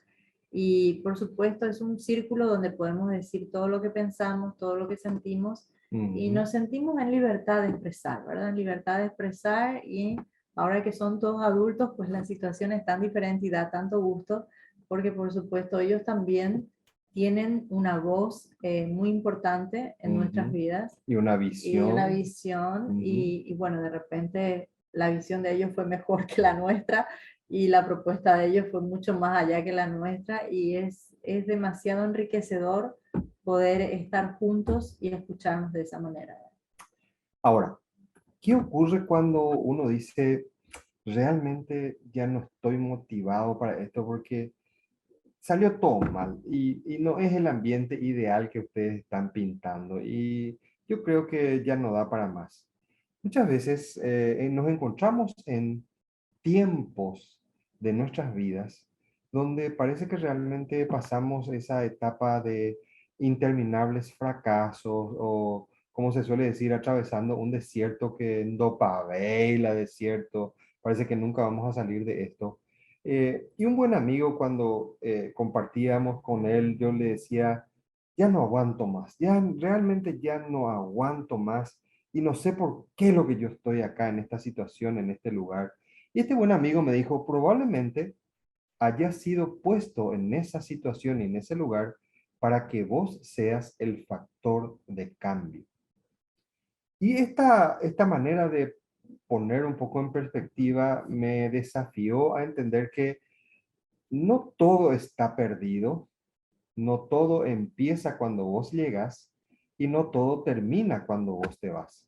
B: Y por supuesto es un círculo donde podemos decir todo lo que pensamos, todo lo que sentimos y nos sentimos en libertad de expresar, ¿verdad? En libertad de expresar y ahora que son todos adultos, pues la situación es tan diferente y da tanto gusto porque por supuesto ellos también tienen una voz muy importante en nuestras vidas
A: Y una visión.
B: y una visión y bueno, de repente la visión de ellos fue mejor que la nuestra y la propuesta de ellos fue mucho más allá que la nuestra y es demasiado enriquecedor poder estar juntos y escucharnos de esa manera.
A: Ahora, ¿qué ocurre cuando uno dice, realmente ya no estoy motivado para esto porque salió todo mal y no es el ambiente ideal que ustedes están pintando y yo creo que ya no da para más? Muchas veces nos encontramos en tiempos de nuestras vidas donde parece que realmente pasamos esa etapa de interminables fracasos o, como se suele decir, atravesando un desierto que no pavela desierto, parece que nunca vamos a salir de esto. Y un buen amigo cuando compartíamos con él, yo le decía, ya no aguanto más, ya realmente ya no aguanto más y no sé por qué lo que yo estoy acá en esta situación, en este lugar. Y este buen amigo me dijo, probablemente haya sido puesto en esa situación y en ese lugar para que vos seas el factor de cambio. Y esta manera de poner un poco en perspectiva me desafió a entender que no todo está perdido, no todo empieza cuando vos llegas y no todo termina cuando vos te vas.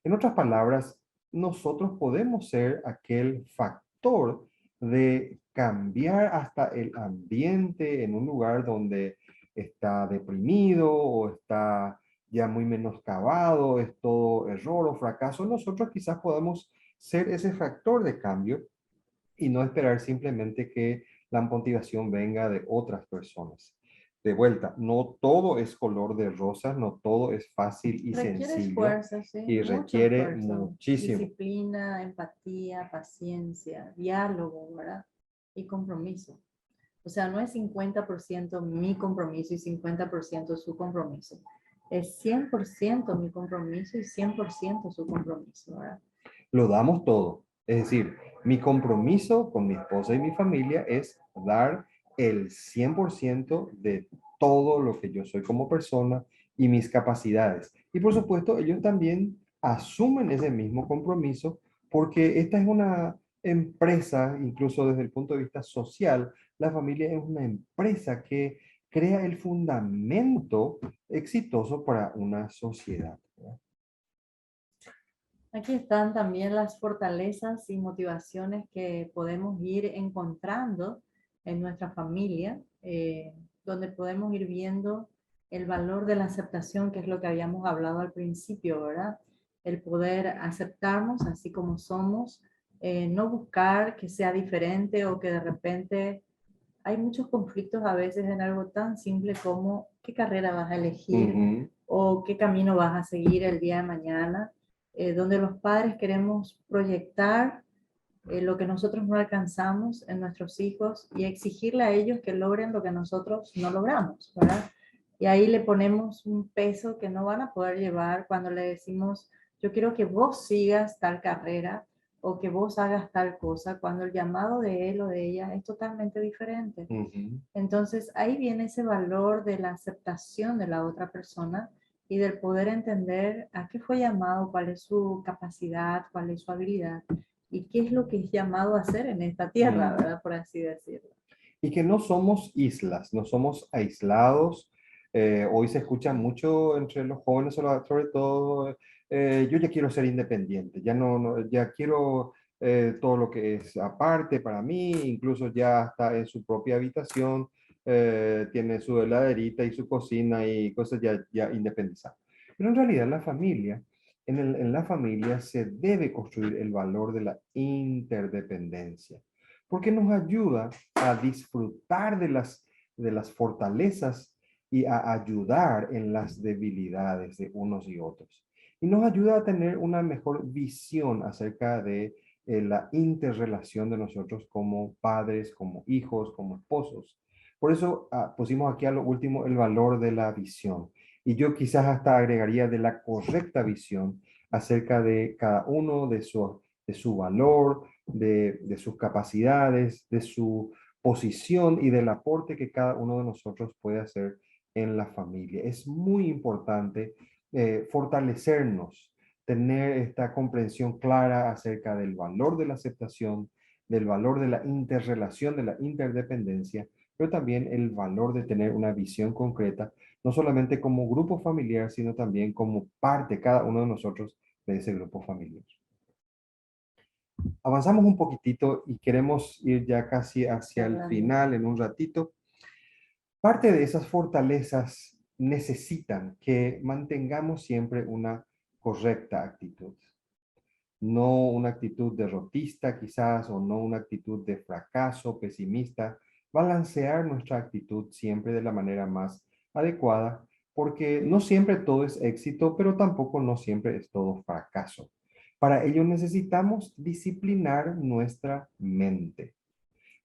A: En otras palabras, nosotros podemos ser aquel factor de cambiar hasta el ambiente en un lugar donde está deprimido o está ya muy menoscabado, es todo error o fracaso. Nosotros quizás podemos ser ese factor de cambio y no esperar simplemente que la motivación venga de otras personas. De vuelta, no todo es color de rosas, no todo es fácil y
B: Requiere
A: sencillo
B: esfuerzo, sí,
A: y
B: mucho
A: requiere
B: esfuerzo,
A: muchísimo.
B: disciplina, empatía, paciencia, diálogo, ¿verdad? Y compromiso. O sea, no es 50% mi compromiso y 50% su compromiso. Es 100% mi compromiso y 100% su compromiso, ¿verdad?
A: Lo damos todo. Es decir, mi compromiso con mi esposa y mi familia es dar el 100% de todo lo que yo soy como persona y mis capacidades. Y por supuesto, ellos también asumen ese mismo compromiso porque esta es una empresa, incluso desde el punto de vista social, la familia es una empresa que crea el fundamento exitoso para una sociedad, ¿verdad?
B: Aquí están también las fortalezas y motivaciones que podemos ir encontrando en nuestra familia, donde podemos ir viendo el valor de la aceptación, que es lo que habíamos hablado al principio, ¿verdad? El poder aceptarnos así como somos, no buscar que sea diferente o que de repente hay muchos conflictos a veces en algo tan simple como qué carrera vas a elegir o qué camino vas a seguir el día de mañana, donde los padres queremos proyectar lo que nosotros no alcanzamos en nuestros hijos y exigirle a ellos que logren lo que nosotros no logramos, ¿verdad? Y ahí le ponemos un peso que no van a poder llevar cuando le decimos, yo quiero que vos sigas tal carrera o que vos hagas tal cosa, cuando el llamado de él o de ella es totalmente diferente. Entonces ahí viene ese valor de la aceptación de la otra persona y del poder entender a qué fue llamado, cuál es su capacidad, cuál es su habilidad y qué es lo que es llamado a hacer en esta tierra, ¿verdad? Por así decirlo.
A: Y que no somos islas, no somos aislados. Hoy se escucha mucho entre los jóvenes, sobre todo, yo ya quiero ser independiente, ya ya quiero todo lo que es aparte para mí, incluso ya está en su propia habitación, tiene su heladerita y su cocina y cosas ya independizadas. Pero en realidad en la familia se debe construir el valor de la interdependencia, porque nos ayuda a disfrutar de las fortalezas y a ayudar en las debilidades de unos y otros. Y nos ayuda a tener una mejor visión acerca de la interrelación de nosotros como padres, como hijos, como esposos. Por eso pusimos aquí a lo último el valor de la visión. Y yo quizás hasta agregaría de la correcta visión acerca de cada uno, de su valor, de sus capacidades, de su posición y del aporte que cada uno de nosotros puede hacer en la familia. Es muy importante fortalecernos, tener esta comprensión clara acerca del valor de la aceptación, del valor de la interrelación, de la interdependencia, pero también el valor de tener una visión concreta, no solamente como grupo familiar, sino también como parte, cada uno de nosotros, de ese grupo familiar. Avanzamos un poquitito y queremos ir ya casi hacia el final en un ratito. Parte de esas fortalezas necesitan que mantengamos siempre una correcta actitud. No una actitud derrotista quizás, o no una actitud de fracaso, pesimista. Balancear nuestra actitud siempre de la manera más adecuada, porque no siempre todo es éxito, pero tampoco no siempre es todo fracaso. Para ello necesitamos disciplinar nuestra mente,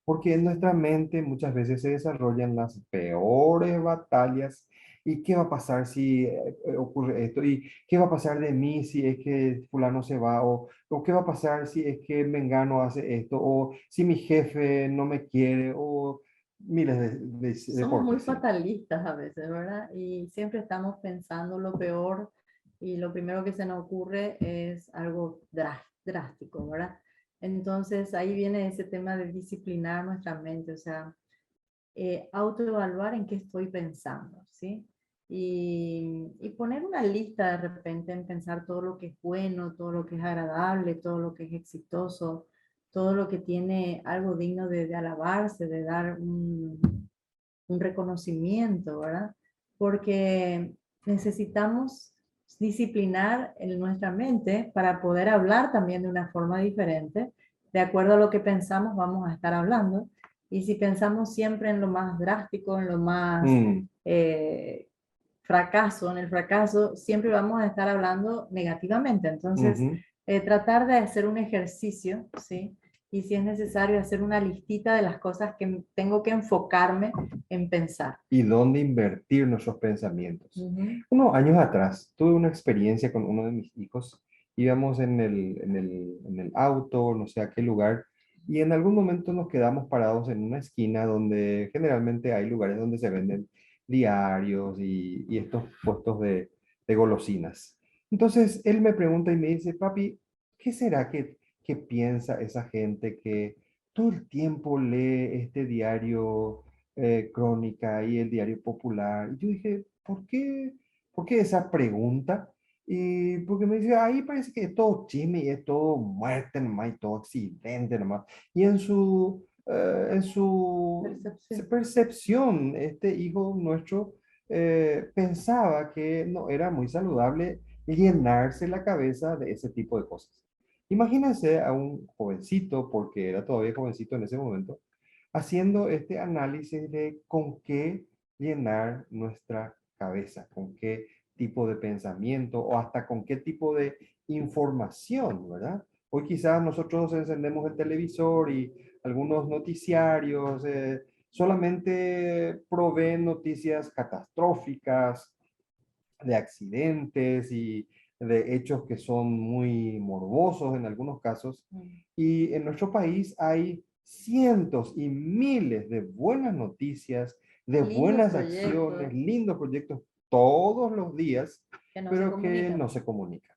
A: porque en nuestra mente muchas veces se desarrollan las peores batallas. ¿Y qué va a pasar si ocurre esto? ¿Y qué va a pasar de mí si es que fulano se va? ¿O qué va a pasar si es que Mengano hace esto? ¿O si mi jefe no me quiere? O miles de
B: Somos muy
A: cosas, sí.
B: fatalistas a veces, ¿verdad? Y siempre estamos pensando lo peor y lo primero que se nos ocurre es algo drástico, ¿verdad? Entonces ahí viene ese tema de disciplinar nuestra mente, o sea, autoevaluar en qué estoy pensando, ¿sí? Y poner una lista de repente en pensar todo lo que es bueno, todo lo que es agradable, todo lo que es exitoso, todo lo que tiene algo digno de alabarse, de dar un reconocimiento, ¿verdad? Porque necesitamos disciplinar en nuestra mente para poder hablar también de una forma diferente. De acuerdo a lo que pensamos, vamos a estar hablando. Y si pensamos siempre en lo más drástico, en lo más eh, fracaso, en el fracaso, siempre vamos a estar hablando negativamente. Entonces,
A: Ujú.
B: tratar de hacer un ejercicio, ¿sí? Y si es necesario hacer una listita de las cosas que tengo que enfocarme en pensar.
A: Y dónde invertir nuestros pensamientos.
B: Ujú.
A: Unos años atrás tuve una experiencia con uno de mis hijos. Íbamos en el auto, no sé a qué lugar, y en algún momento nos quedamos parados en una esquina donde generalmente hay lugares donde se venden diarios y estos puestos de golosinas. Entonces él me pregunta y me dice, papi, ¿qué será que piensa esa gente que todo el tiempo lee este diario Crónica y el Diario Popular? Y yo dije, ¿por qué esa pregunta? Y porque me dice, ahí parece que es todo chisme y es todo muerte nomás y todo accidente nomás. Y en su
B: Percepción.
A: percepción, este hijo nuestro pensaba que no era muy saludable llenarse la cabeza de ese tipo de cosas. Imagínense a un jovencito, porque era todavía jovencito en ese momento, haciendo este análisis de con qué llenar nuestra cabeza, con qué tipo de pensamiento o hasta con qué tipo de información, ¿verdad? Hoy quizás nosotros encendemos el televisor y algunos noticiarios solamente proveen noticias catastróficas, de accidentes y de hechos que son muy morbosos en algunos casos. Y en nuestro país hay cientos y miles de buenas noticias, de
B: Lindos
A: buenas acciones,
B: proyectos
A: lindos proyectos todos los días,
B: que no se
A: pero que no
B: comunican.
A: se comunican.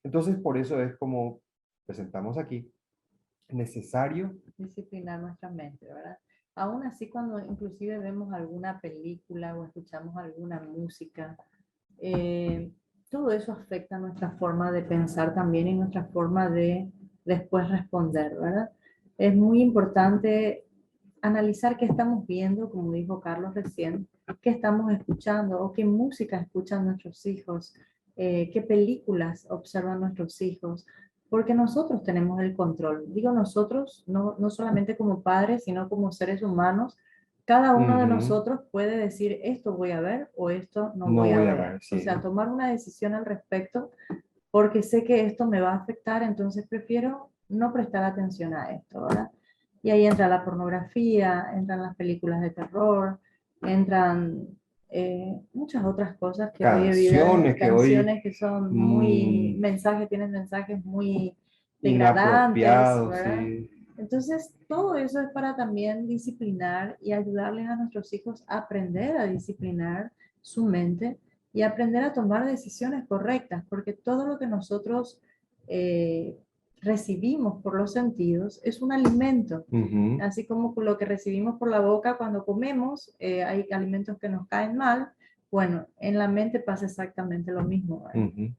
A: Entonces, por eso es como presentamos aquí, necesario.
B: Disciplinar nuestra mente, ¿verdad? Aún así, cuando inclusive vemos alguna película o escuchamos alguna música, todo eso afecta nuestra forma de pensar también y nuestra forma de después responder, ¿verdad? Es muy importante analizar qué estamos viendo, como dijo Carlos recién, qué estamos escuchando o qué música escuchan nuestros hijos, qué películas observan nuestros hijos, porque nosotros tenemos el control. Digo nosotros, no solamente como padres, sino como seres humanos. Cada uno de
A: Ujú.
B: nosotros puede decir esto voy a ver o esto no
A: No
B: voy a
A: voy a
B: ver.
A: ver,
B: O
A: sí.
B: sea, tomar una decisión al respecto porque sé que esto me va a afectar, entonces prefiero no prestar atención a esto, ¿verdad? Y ahí entra la pornografía, entran las películas de terror, entran muchas otras cosas que hoy evidentemente,
A: Canciones que hoy
B: canciones que son muy,
A: mm,
B: mensajes, tienen mensajes muy degradantes,
A: inapropiados,
B: ¿verdad?
A: sí.
B: Entonces, todo eso es para también disciplinar y ayudarles a nuestros hijos a aprender a disciplinar su mente y aprender a tomar decisiones correctas, porque todo lo que nosotros eh, recibimos por los sentidos es un alimento,
A: Ujú,
B: así como lo que recibimos por la boca cuando comemos, hay alimentos que nos caen mal, bueno, en la mente pasa exactamente lo mismo, ¿verdad?
A: ujú.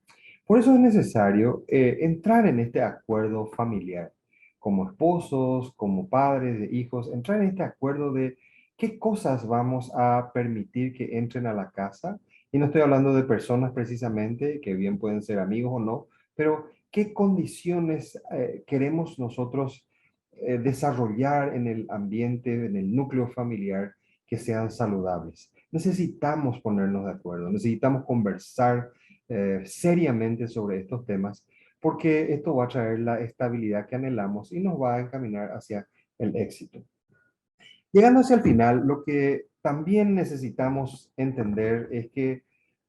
A: Por eso es necesario entrar en este acuerdo familiar, como esposos, como padres de hijos, entrar en este acuerdo de qué cosas vamos a permitir que entren a la casa. Y no estoy hablando de personas precisamente, que bien pueden ser amigos o no, pero qué condiciones queremos nosotros desarrollar en el ambiente, en el núcleo familiar, que sean saludables. Necesitamos ponernos de acuerdo, necesitamos conversar seriamente sobre estos temas, porque esto va a traer la estabilidad que anhelamos y nos va a encaminar hacia el éxito. Llegando hacia el final, lo que también necesitamos entender es que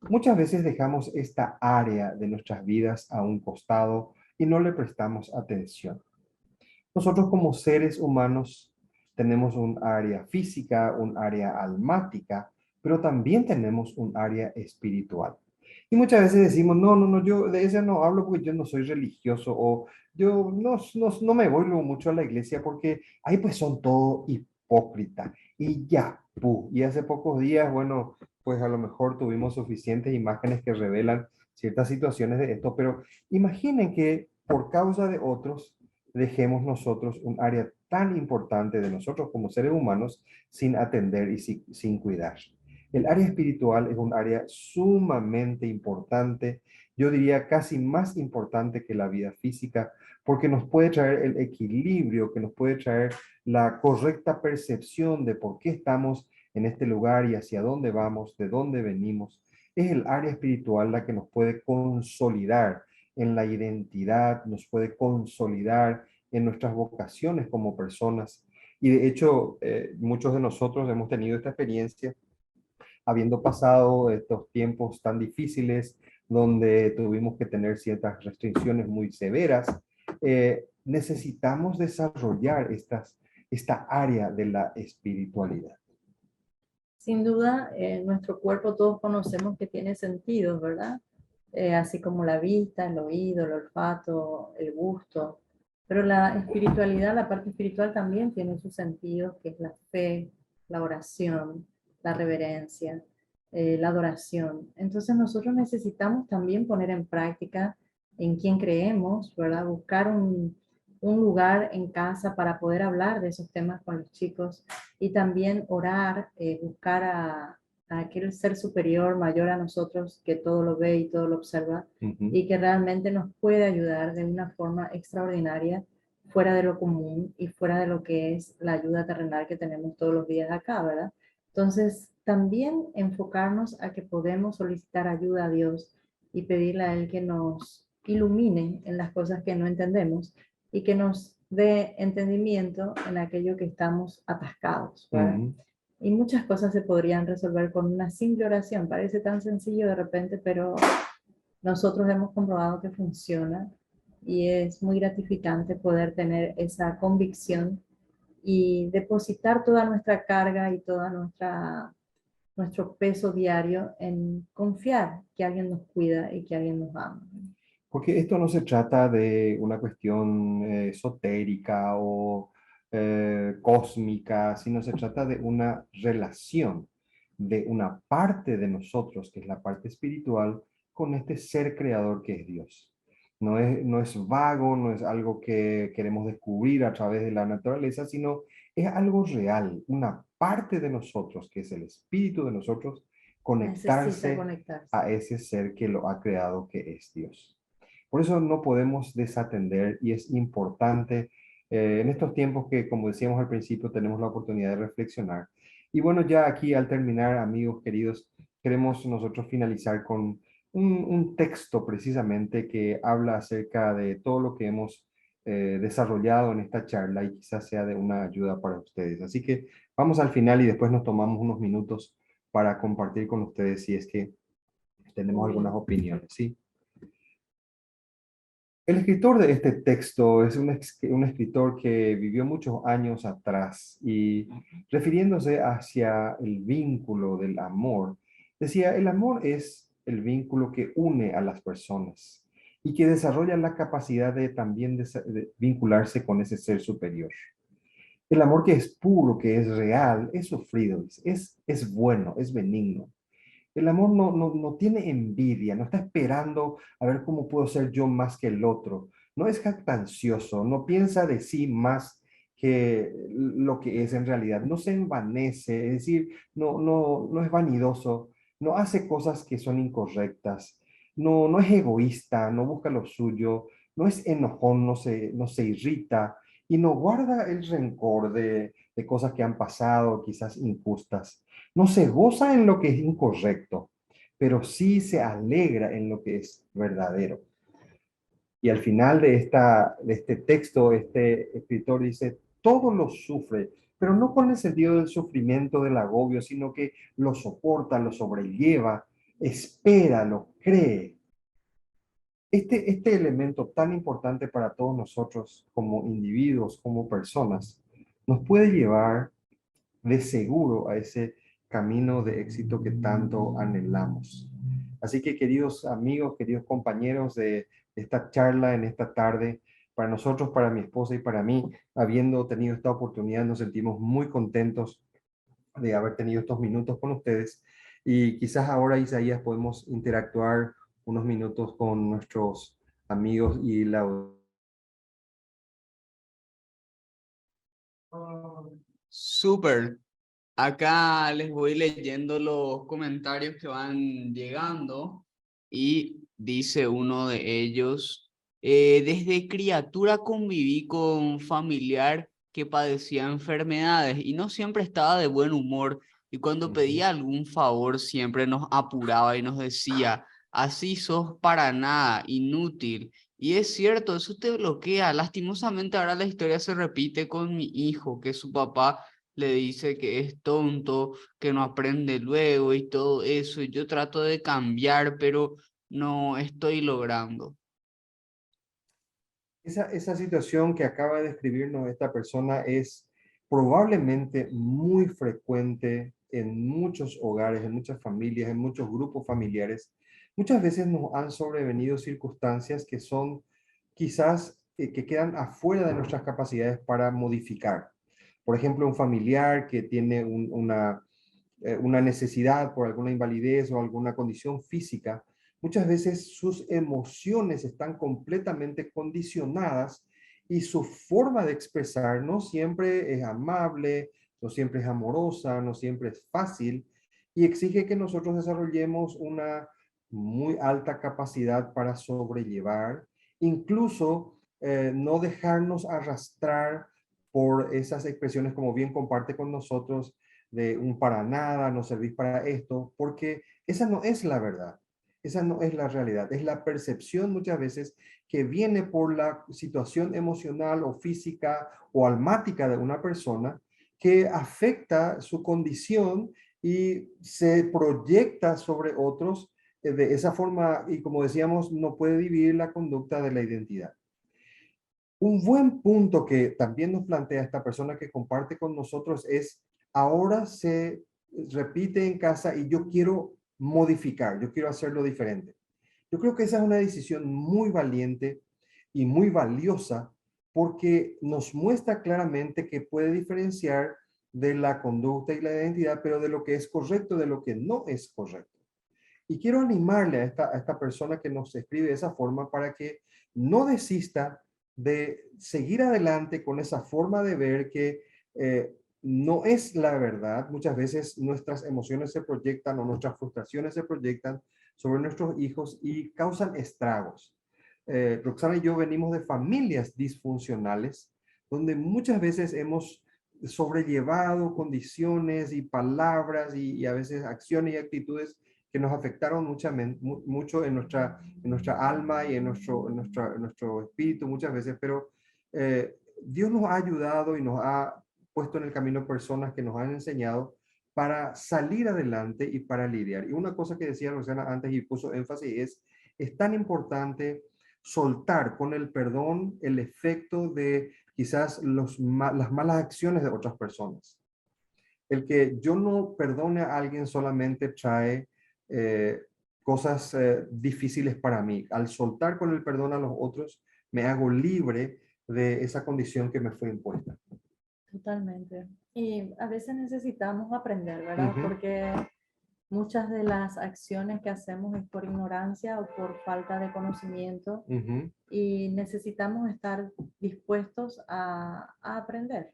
A: muchas veces dejamos esta área de nuestras vidas a un costado y no le prestamos atención. Nosotros como seres humanos tenemos un área física, un área almática, pero también tenemos un área espiritual. Y muchas veces decimos, no, yo de eso no hablo porque yo no soy religioso o yo no me voy luego mucho a la iglesia porque ahí pues son todo hipócritas. Y ya, y hace pocos días, bueno, pues a lo mejor tuvimos suficientes imágenes que revelan ciertas situaciones de esto, pero imaginen que por causa de otros dejemos nosotros un área tan importante de nosotros como seres humanos sin atender y sin cuidar. El área espiritual es un área sumamente importante, yo diría casi más importante que la vida física, porque nos puede traer el equilibrio, que nos puede traer la correcta percepción de por qué estamos en este lugar y hacia dónde vamos, de dónde venimos. Es el área espiritual la que nos puede consolidar en la identidad, nos puede consolidar en nuestras vocaciones como personas. Y de hecho, muchos de nosotros hemos tenido esta experiencia habiendo pasado estos tiempos tan difíciles donde tuvimos que tener ciertas restricciones muy severas. Necesitamos desarrollar esta área de la espiritualidad.
B: Sin duda, nuestro cuerpo todos conocemos que tiene sentidos, ¿verdad? Así como la vista, el oído, el olfato, el gusto. Pero la espiritualidad, la parte espiritual también tiene sus sentidos, que es la fe, la oración, la reverencia, la adoración. Entonces nosotros necesitamos también poner en práctica en quién creemos, ¿verdad? Buscar un lugar en casa para poder hablar de esos temas con los chicos y también orar, buscar a aquel ser superior, mayor a nosotros, que todo lo ve y todo lo observa,
A: Uh -huh.
B: y que realmente nos puede ayudar de una forma extraordinaria, fuera de lo común y fuera de lo que es la ayuda terrenal que tenemos todos los días acá, ¿verdad? Entonces, también enfocarnos a que podemos solicitar ayuda a Dios y pedirle a Él que nos ilumine en las cosas que no entendemos y que nos dé entendimiento en aquello que estamos atascados,
A: Uh
B: ¿verdad?
A: -huh.
B: Y muchas cosas se podrían resolver con una simple oración. Parece tan sencillo de repente, pero nosotros hemos comprobado que funciona y es muy gratificante poder tener esa convicción y depositar toda nuestra carga y toda nuestro peso diario en confiar que alguien nos cuida y que alguien nos ama.
A: Porque esto no se trata de una cuestión esotérica o cósmica, sino se trata de una relación de una parte de nosotros, que es la parte espiritual, con este ser creador que es Dios. no es vago, no es algo que queremos descubrir a través de la naturaleza, sino es algo real, una parte de nosotros, que es el espíritu de nosotros,
B: Necesita
A: conectarse
B: conectarse.
A: a ese ser que lo ha creado, que es Dios. Por eso no podemos desatender y es importante en estos tiempos que, como decíamos al principio, tenemos la oportunidad de reflexionar. Y bueno, ya aquí al terminar, amigos queridos, queremos nosotros finalizar con un texto precisamente que habla acerca de todo lo que hemos desarrollado en esta charla y quizás sea de una ayuda para ustedes. Así que vamos al final y después nos tomamos unos minutos para compartir con ustedes si es que tenemos
B: Muy
A: algunas
B: bien.
A: opiniones, ¿sí? El escritor de este texto es un escritor que vivió muchos años atrás y refiriéndose hacia el vínculo del amor, decía, el amor es el vínculo que une a las personas y que desarrolla la capacidad de también de vincularse con ese ser superior. El amor que es puro, que es real, es sufrido, es bueno, es benigno. El amor no tiene envidia, no está esperando a ver cómo puedo ser yo más que el otro. No es jactancioso, no piensa de sí más que lo que es en realidad. No se envanece, es decir, no es vanidoso, no hace cosas que son incorrectas, no es egoísta, no busca lo suyo, no es enojón, no se irrita y no guarda el rencor de cosas que han pasado, quizás injustas. No se goza en lo que es incorrecto, pero sí se alegra en lo que es verdadero. Y al final de este texto, este escritor dice, todo lo sufre, pero no con el sentido del sufrimiento, del agobio, sino que lo soporta, lo sobrelleva, espera, lo cree. Este elemento tan importante para todos nosotros como individuos, como personas, nos puede llevar de seguro a ese camino de éxito que tanto anhelamos. Así que queridos amigos, queridos compañeros de esta charla en esta tarde, para nosotros, para mi esposa y para mí, habiendo tenido esta oportunidad, nos sentimos muy contentos de haber tenido estos minutos con ustedes y quizás ahora, Isaías, podemos interactuar unos minutos con nuestros amigos y la...
C: Súper. Acá les voy leyendo los comentarios que van llegando y dice uno de ellos, desde criatura conviví con un familiar que padecía enfermedades y no siempre estaba de buen humor y cuando
A: Ujú.
C: pedía algún favor siempre nos apuraba y nos decía, así sos para nada, inútil. Y es cierto, eso te bloquea. Lastimosamente ahora la historia se repite con mi hijo, que su papá le dice que es tonto, que no aprende luego y todo eso. Y yo trato de cambiar, pero no estoy logrando.
A: Esa situación que acaba de describirnos esta persona es probablemente muy frecuente en muchos hogares, en muchas familias, en muchos grupos familiares. Muchas veces nos han sobrevenido circunstancias que son quizás que quedan afuera de nuestras capacidades para modificar. Por ejemplo, un familiar que tiene una necesidad por alguna invalidez o alguna condición física, muchas veces sus emociones están completamente condicionadas y su forma de expresar no siempre es amable, no siempre es amorosa, no siempre es fácil y exige que nosotros desarrollemos una muy alta capacidad para sobrellevar, incluso no dejarnos arrastrar por esas expresiones como bien comparte con nosotros de un para nada, no servís para esto, porque esa no es la verdad, esa no es la realidad, es la percepción muchas veces que viene por la situación emocional o física o almática de una persona que afecta su condición y se proyecta sobre otros de esa forma y como decíamos, no puede dividir la conducta de la identidad. Un buen punto que también nos plantea esta persona que comparte con nosotros es, ahora se repite en casa y yo quiero modificar, yo quiero hacerlo diferente. Yo creo que esa es una decisión muy valiente y muy valiosa porque nos muestra claramente que puede diferenciar de la conducta y la identidad, pero de lo que es correcto, de lo que no es correcto. Y quiero animarle a esta persona que nos escribe de esa forma para que no desista de seguir adelante con esa forma de ver que no es la verdad. Muchas veces nuestras emociones se proyectan o nuestras frustraciones se proyectan sobre nuestros hijos y causan estragos. Roxana y yo venimos de familias disfuncionales donde muchas veces hemos sobrellevado condiciones y palabras y a veces acciones y actitudes que nos afectaron mucho en nuestra alma y en nuestro espíritu muchas veces, pero Dios nos ha ayudado y nos ha puesto en el camino personas que nos han enseñado para salir adelante y para lidiar. Y una cosa que decía Rosana antes y puso énfasis es tan importante soltar con el perdón el efecto de quizás las malas acciones de otras personas. El que yo no perdone a alguien solamente trae eh, cosas difíciles para mí. Al soltar con el perdón a los otros, me hago libre de esa condición que me fue impuesta.
B: Totalmente. Y a veces necesitamos aprender, ¿verdad?
A: Uh-huh.
B: Porque muchas de las acciones que hacemos es por ignorancia o por falta de conocimiento
A: Uh-huh.
B: y necesitamos estar dispuestos a aprender.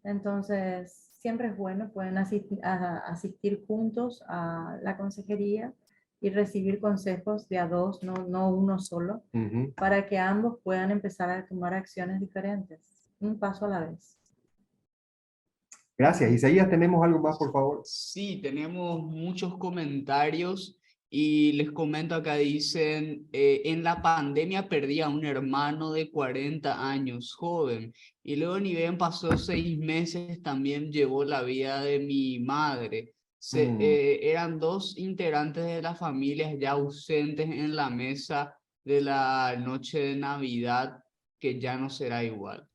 B: Entonces, siempre es bueno, pueden asistir juntos a la consejería y recibir consejos de a dos, no uno solo,
A: Uh-huh.
B: para que ambos puedan empezar a tomar acciones diferentes, un paso a la vez.
A: Gracias. Isaías, ¿tenemos algo más, por favor?
C: Sí, tenemos muchos comentarios y les comento acá, dicen, en la pandemia perdí a un hermano de 40 años, joven, y luego ni bien pasó 6 meses, también llevó la vida de mi madre. Eran 2 integrantes de la familia ya ausentes en la mesa de la noche de Navidad, que ya no será igual.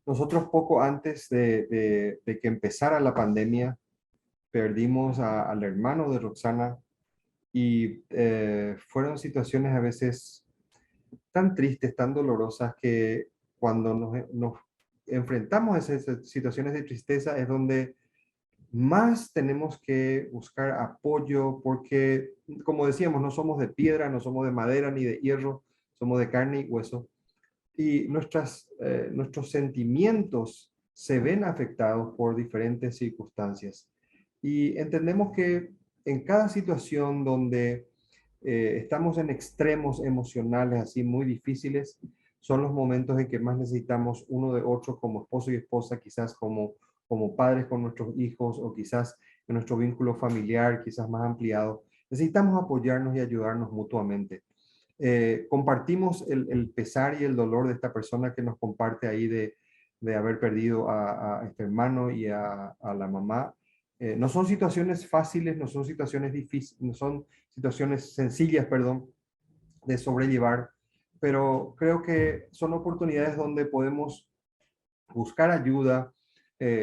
A: Nosotros poco antes de que empezara la pandemia, perdimos al hermano de Roxana y fueron situaciones a veces tan tristes, tan dolorosas, que cuando nos enfrentamos a esas situaciones de tristeza es donde más tenemos que buscar apoyo, porque, como decíamos, no somos de piedra, no somos de madera ni de hierro, somos de carne y hueso. Y nuestros sentimientos se ven afectados por diferentes circunstancias. Y entendemos que en cada situación donde estamos en extremos emocionales así muy difíciles, son los momentos en que más necesitamos uno de otro como esposo y esposa, quizás como padres con nuestros hijos o quizás en nuestro vínculo familiar, quizás más ampliado. Necesitamos apoyarnos y ayudarnos mutuamente. Compartimos el pesar y el dolor de esta persona que nos comparte ahí de haber perdido a este hermano y a la mamá. No son situaciones fáciles, no son situaciones difíciles, no son situaciones sencillas, perdón, de sobrellevar, pero creo que son oportunidades donde podemos buscar ayuda,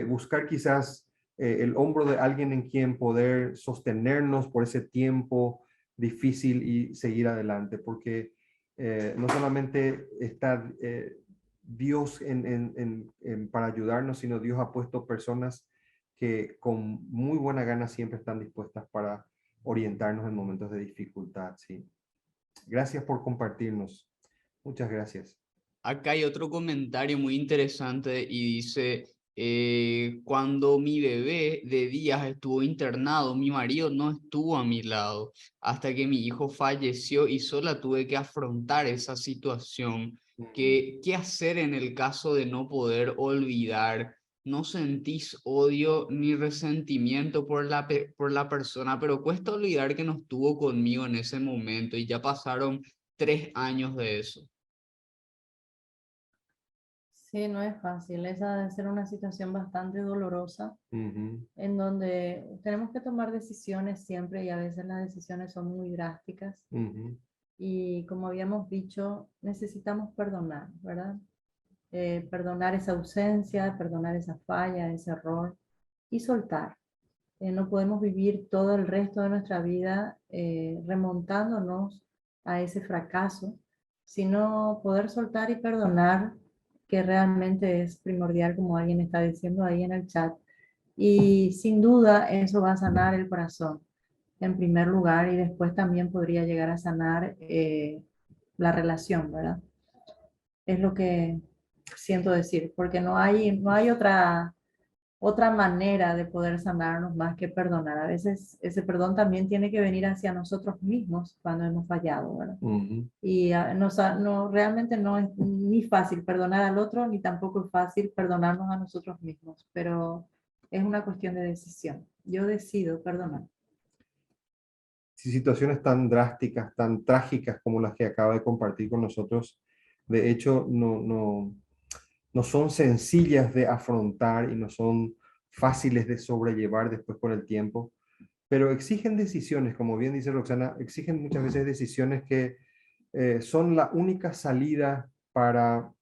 A: buscar quizás el hombro de alguien en quien poder sostenernos por ese tiempo difícil y seguir adelante, porque no solamente está Dios para ayudarnos, sino Dios ha puesto personas que con muy buena gana siempre están dispuestas para orientarnos en momentos de dificultad. ¿Sí? Gracias por compartirnos. Muchas gracias.
C: Acá hay otro comentario muy interesante y dice, cuando mi bebé de días estuvo internado, mi marido no estuvo a mi lado hasta que mi hijo falleció y sola tuve que afrontar esa situación. ¿Qué hacer en el caso de no poder olvidar? No sentís odio ni resentimiento por la persona, pero cuesta olvidar que no estuvo conmigo en ese momento y ya pasaron 3 años de eso.
B: Sí, no es fácil. Esa debe ser una situación bastante dolorosa
A: Uh-huh.
B: en donde tenemos que tomar decisiones siempre y a veces las decisiones son muy drásticas.
A: Uh-huh.
B: Y como habíamos dicho, necesitamos perdonar, ¿verdad? Perdonar esa ausencia, perdonar esa falla, ese error y soltar. No podemos vivir todo el resto de nuestra vida remontándonos a ese fracaso, sino poder soltar y perdonar, que realmente es primordial, como alguien está diciendo ahí en el chat. Y sin duda eso va a sanar el corazón. en primer lugar, y después también podría llegar a sanar la relación, ¿verdad? Es lo que siento decir, porque no hay otra manera de poder sanarnos más que perdonar. A veces ese perdón también tiene que venir hacia nosotros mismos cuando hemos fallado, ¿verdad?
A: Ujú.
B: Y no, realmente no es ni fácil perdonar al otro, ni tampoco es fácil perdonarnos a nosotros mismos, pero es una cuestión de decisión. Yo decido perdonar.
A: Si situaciones tan drásticas, tan trágicas como las que acaba de compartir con nosotros, de hecho, no son sencillas de afrontar y no son fáciles de sobrellevar después con el tiempo, pero exigen decisiones, como bien dice Roxana, exigen muchas veces decisiones que son la única salida para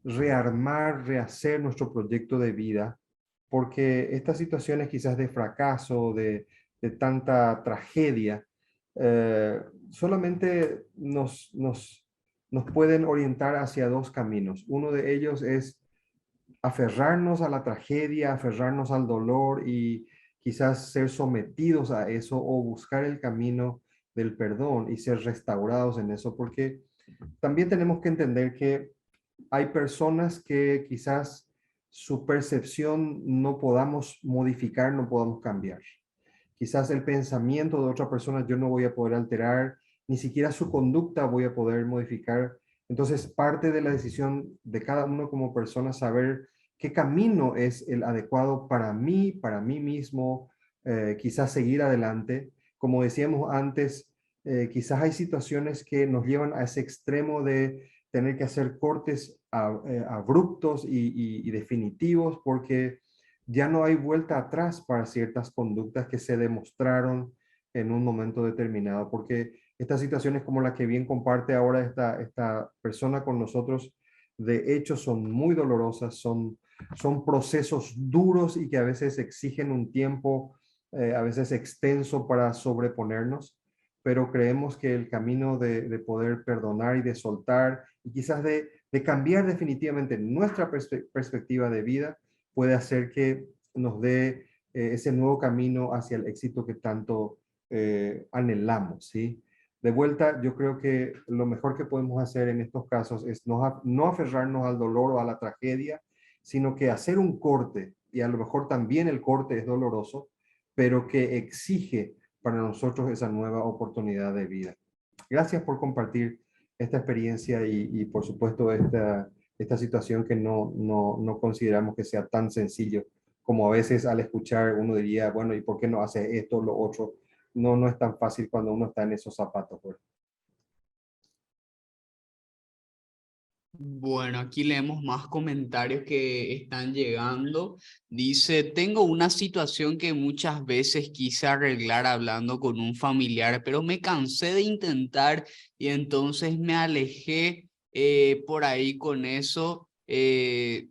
A: rearmar, rehacer nuestro proyecto de vida, porque estas situaciones quizás de fracaso, de tanta tragedia, eh, solamente nos pueden orientar hacia dos caminos. Uno de ellos es aferrarnos a la tragedia, aferrarnos al dolor y quizás ser sometidos a eso o buscar el camino del perdón y ser restaurados en eso, porque también tenemos que entender que hay personas que quizás su percepción no podamos modificar, no podamos cambiar. Quizás el pensamiento de otra persona yo no voy a poder alterar, ni siquiera su conducta voy a poder modificar. Entonces, parte de la decisión de cada uno como persona saber qué camino es el adecuado para mí mismo, quizás seguir adelante. Como decíamos antes, quizás hay situaciones que nos llevan a ese extremo de tener que hacer cortes abruptos y definitivos porque ya no hay vuelta atrás para ciertas conductas que se demostraron en un momento determinado, porque estas situaciones como la que bien comparte ahora esta persona con nosotros, de hecho son muy dolorosas, son procesos duros y que a veces exigen un tiempo, a veces extenso para sobreponernos, pero creemos que el camino de poder perdonar y de soltar y quizás de cambiar definitivamente nuestra perspectiva de vida puede hacer que nos dé ese nuevo camino hacia el éxito que tanto anhelamos, ¿sí? De vuelta, yo creo que lo mejor que podemos hacer en estos casos es no aferrarnos al dolor o a la tragedia, sino que hacer un corte, y a lo mejor también el corte es doloroso, pero que exige para nosotros esa nueva oportunidad de vida. Gracias por compartir esta experiencia y por supuesto esta situación que no consideramos que sea tan sencillo como a veces al escuchar uno diría, bueno, ¿y por qué no hace esto o lo otro? No es tan fácil cuando uno está en esos zapatos, pues.
C: Bueno, aquí leemos más comentarios que están llegando. Dice, tengo una situación que muchas veces quise arreglar hablando con un familiar, pero me cansé de intentar y entonces me alejé por ahí con eso. Se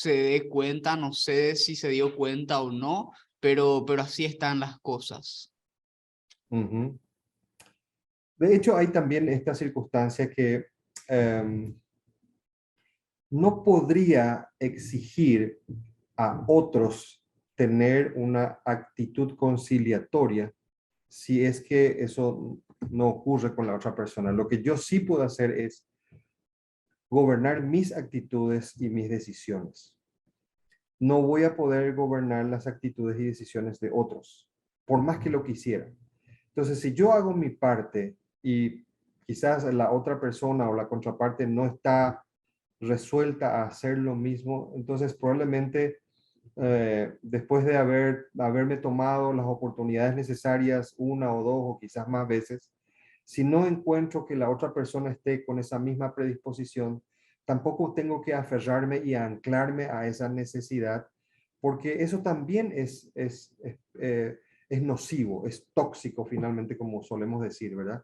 C: dé cuenta, no sé si se dio cuenta o no, pero así están las cosas.
A: Ujú. De hecho, hay también esta circunstancia que um, no podría exigir a otros tener una actitud conciliatoria si es que eso no ocurre con la otra persona. Lo que yo sí puedo hacer es gobernar mis actitudes y mis decisiones. No voy a poder gobernar las actitudes y decisiones de otros, por más que lo quisiera. Entonces, si yo hago mi parte y quizás la otra persona o la contraparte no está resuelta a hacer lo mismo, entonces probablemente después de haberme tomado las oportunidades necesarias una o dos o quizás más veces, si no encuentro que la otra persona esté con esa misma predisposición, tampoco tengo que aferrarme y anclarme a esa necesidad, porque eso también es nocivo, es tóxico finalmente, como solemos decir, ¿verdad?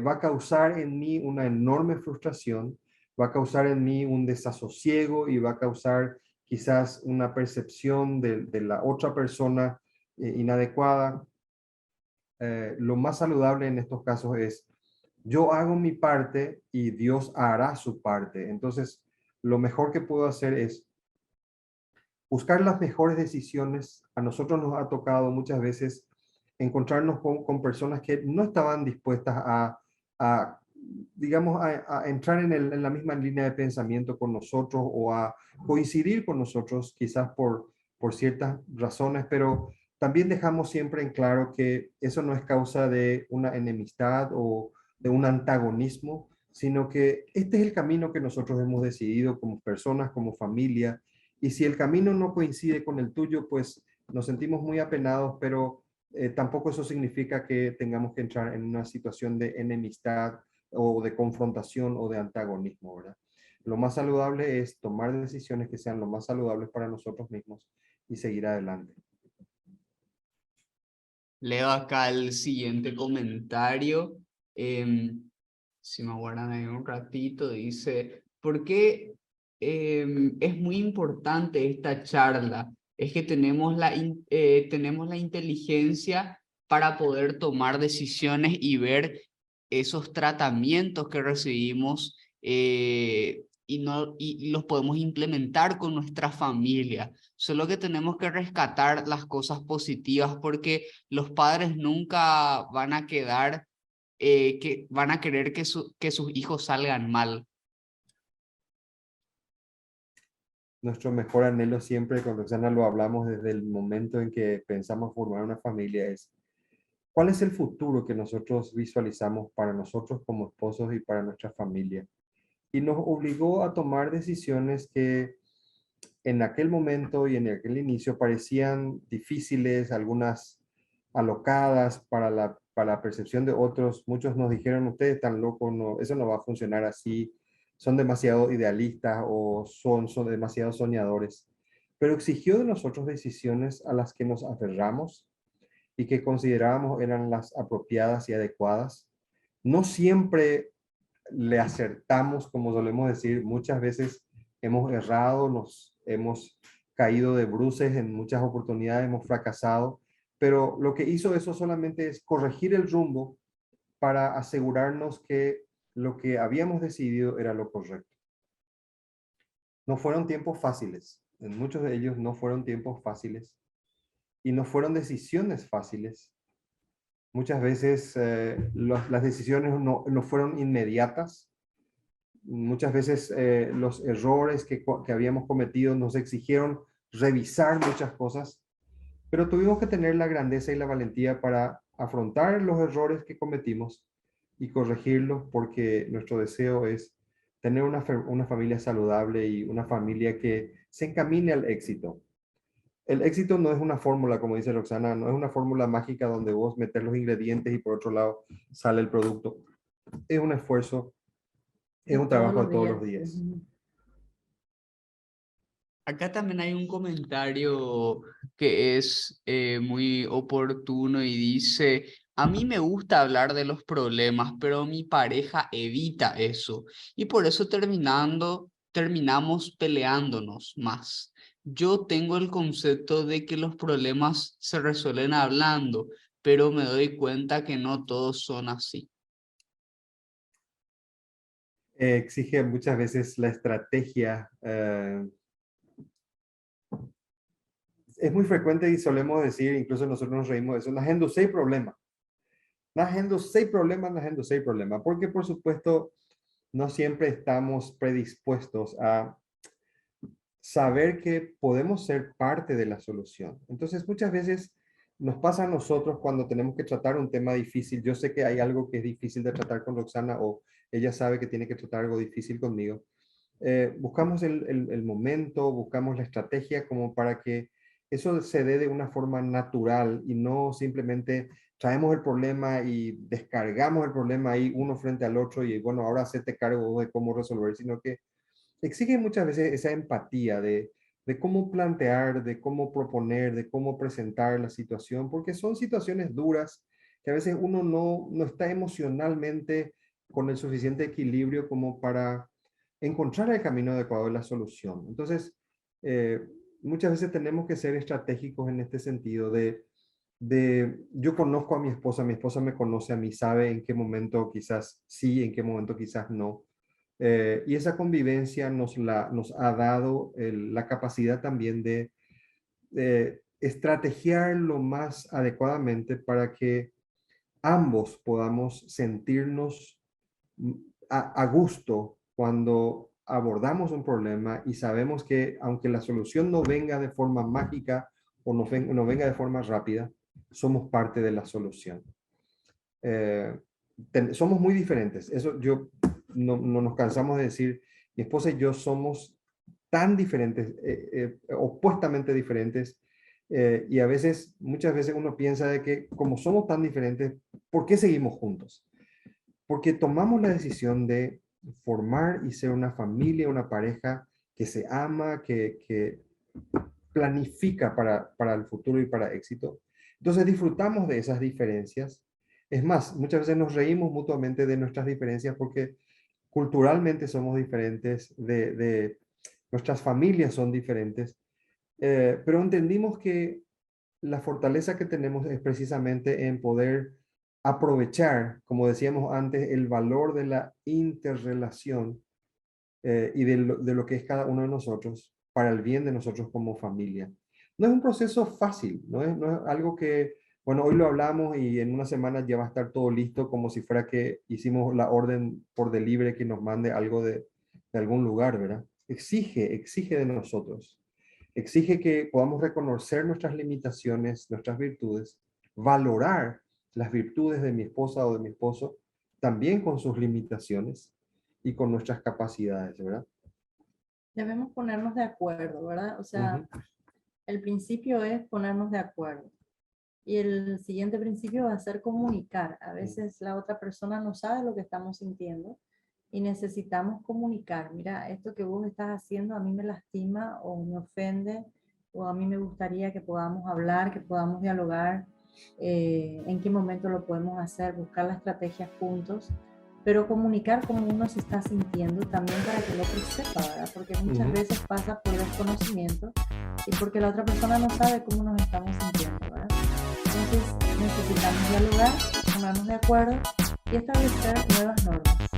A: Va a causar en mí una enorme frustración, va a causar en mí un desasosiego y va a causar quizás una percepción de la otra persona inadecuada. Lo más saludable en estos casos es yo hago mi parte y Dios hará su parte. Entonces, lo mejor que puedo hacer es buscar las mejores decisiones. A nosotros nos ha tocado muchas veces encontrarnos con personas que no estaban dispuestas a digamos, a entrar en la misma línea de pensamiento con nosotros o a coincidir con nosotros, quizás por ciertas razones, pero también dejamos siempre en claro que eso no es causa de una enemistad o de un antagonismo, sino que este es el camino que nosotros hemos decidido como personas, como familia, y si el camino no coincide con el tuyo, pues nos sentimos muy apenados, pero tampoco eso significa que tengamos que entrar en una situación de enemistad o de confrontación o de antagonismo, ¿verdad? Lo más saludable es tomar decisiones que sean lo más saludables para nosotros mismos y seguir adelante.
C: Leo acá el siguiente comentario. Si me aguardan ahí un ratito, dice, ¿por qué es muy importante esta charla? Es que tenemos la inteligencia para poder tomar decisiones y ver esos tratamientos que recibimos y los podemos implementar con nuestra familia. Solo que tenemos que rescatar las cosas positivas porque los padres nunca van a quedar, que van a querer que sus hijos salgan mal.
A: Nuestro mejor anhelo siempre, con Roxana lo hablamos desde el momento en que pensamos formar una familia, es ¿cuál es el futuro que nosotros visualizamos para nosotros como esposos y para nuestra familia? Y nos obligó a tomar decisiones que en aquel momento y en aquel inicio parecían difíciles, algunas alocadas para la percepción de otros. Muchos nos dijeron, ustedes están locos, no, eso no va a funcionar así, son demasiado idealistas o son demasiado soñadores. Pero exigió de nosotros decisiones a las que nos aferramos y que considerábamos eran las apropiadas y adecuadas. No siempre le acertamos, como solemos decir, muchas veces hemos errado, nos hemos caído de bruces en muchas oportunidades, hemos fracasado, pero lo que hizo eso solamente es corregir el rumbo para asegurarnos que lo que habíamos decidido era lo correcto. No fueron tiempos fáciles, en muchos de ellos no fueron tiempos fáciles y no fueron decisiones fáciles. Muchas veces las decisiones no fueron inmediatas. Muchas veces los errores que habíamos cometido nos exigieron revisar muchas cosas, pero tuvimos que tener la grandeza y la valentía para afrontar los errores que cometimos y corregirlos porque nuestro deseo es tener una familia saludable y una familia que se encamine al éxito. El éxito no es una fórmula, como dice Roxana, no es una fórmula mágica donde vos metes los ingredientes y por otro lado sale el producto. Es un esfuerzo, es un
B: Todos
A: trabajo
B: los
A: de todos los
B: días.
A: días.
C: Acá también hay un comentario que es muy oportuno y dice, a mí me gusta hablar de los problemas, pero mi pareja evita eso y por eso terminamos peleándonos más. Yo tengo el concepto de que los problemas se resuelven hablando, pero me doy cuenta que no todos son así.
A: Exige muchas veces la estrategia. Es muy frecuente y solemos decir, incluso nosotros nos reímos de eso, nagendo seis problemas. Nagendo seis problemas, porque por supuesto no siempre estamos predispuestos a saber que podemos ser parte de la solución. Entonces, muchas veces nos pasa a nosotros cuando tenemos que tratar un tema difícil. Yo sé que hay algo que es difícil de tratar con Roxana o ella sabe que tiene que tratar algo difícil conmigo. Buscamos el momento, buscamos la estrategia como para que eso se dé de una forma natural y no simplemente traemos el problema y descargamos el problema ahí uno frente al otro y bueno, ahora hacete cargo de cómo resolver, sino que exige muchas veces esa empatía de cómo plantear, de cómo proponer, de cómo presentar la situación, porque son situaciones duras que a veces uno no está emocionalmente con el suficiente equilibrio como para encontrar el camino adecuado de la solución. Entonces, muchas veces tenemos que ser estratégicos en este sentido yo conozco a mi esposa me conoce a mí, sabe en qué momento quizás sí, en qué momento quizás no. Y esa convivencia nos ha dado la capacidad también de estrategiar lo más adecuadamente para que ambos podamos sentirnos a gusto cuando abordamos un problema y sabemos que aunque la solución no venga de forma mágica o no venga de forma rápida, somos parte de la solución. Somos muy diferentes. Eso yo no nos cansamos de decir. Mi esposa y yo somos tan diferentes, opuestamente diferentes, y muchas veces uno piensa de que como somos tan diferentes, ¿por qué seguimos juntos? Porque tomamos la decisión de formar y ser una familia, una pareja que se ama, que planifica para el futuro y para éxito. Entonces disfrutamos de esas diferencias. Es más, muchas veces nos reímos mutuamente de nuestras diferencias porque culturalmente somos diferentes, nuestras familias son diferentes, pero entendimos que la fortaleza que tenemos es precisamente en poder aprovechar, como decíamos antes, el valor de la interrelación y de lo que es cada uno de nosotros para el bien de nosotros como familia. No es un proceso fácil, no es algo que, bueno, hoy lo hablamos y en una semana ya va a estar todo listo como si fuera que hicimos la orden por delivery que nos mande algo de algún lugar, ¿verdad? Exige de nosotros. Exige que podamos reconocer nuestras limitaciones, nuestras virtudes, valorar las virtudes de mi esposa o de mi esposo, también con sus limitaciones y con nuestras capacidades, ¿verdad?
B: Debemos ponernos de acuerdo, ¿verdad? O sea, el principio es ponernos de acuerdo. Y el siguiente principio va a ser comunicar. A veces la otra persona no sabe lo que estamos sintiendo y necesitamos comunicar. Mira, esto que vos estás haciendo a mí me lastima o me ofende, o a mí me gustaría que podamos hablar, que podamos dialogar, en qué momento lo podemos hacer, buscar la estrategia juntos, pero comunicar cómo uno se está sintiendo también para que el otro sepa, ¿verdad? Porque muchas veces pasa por desconocimiento y porque la otra persona no sabe cómo nos estamos sintiendo, ¿verdad? Entonces necesitamos dialogar, ponernos de acuerdo y establecer nuevas normas.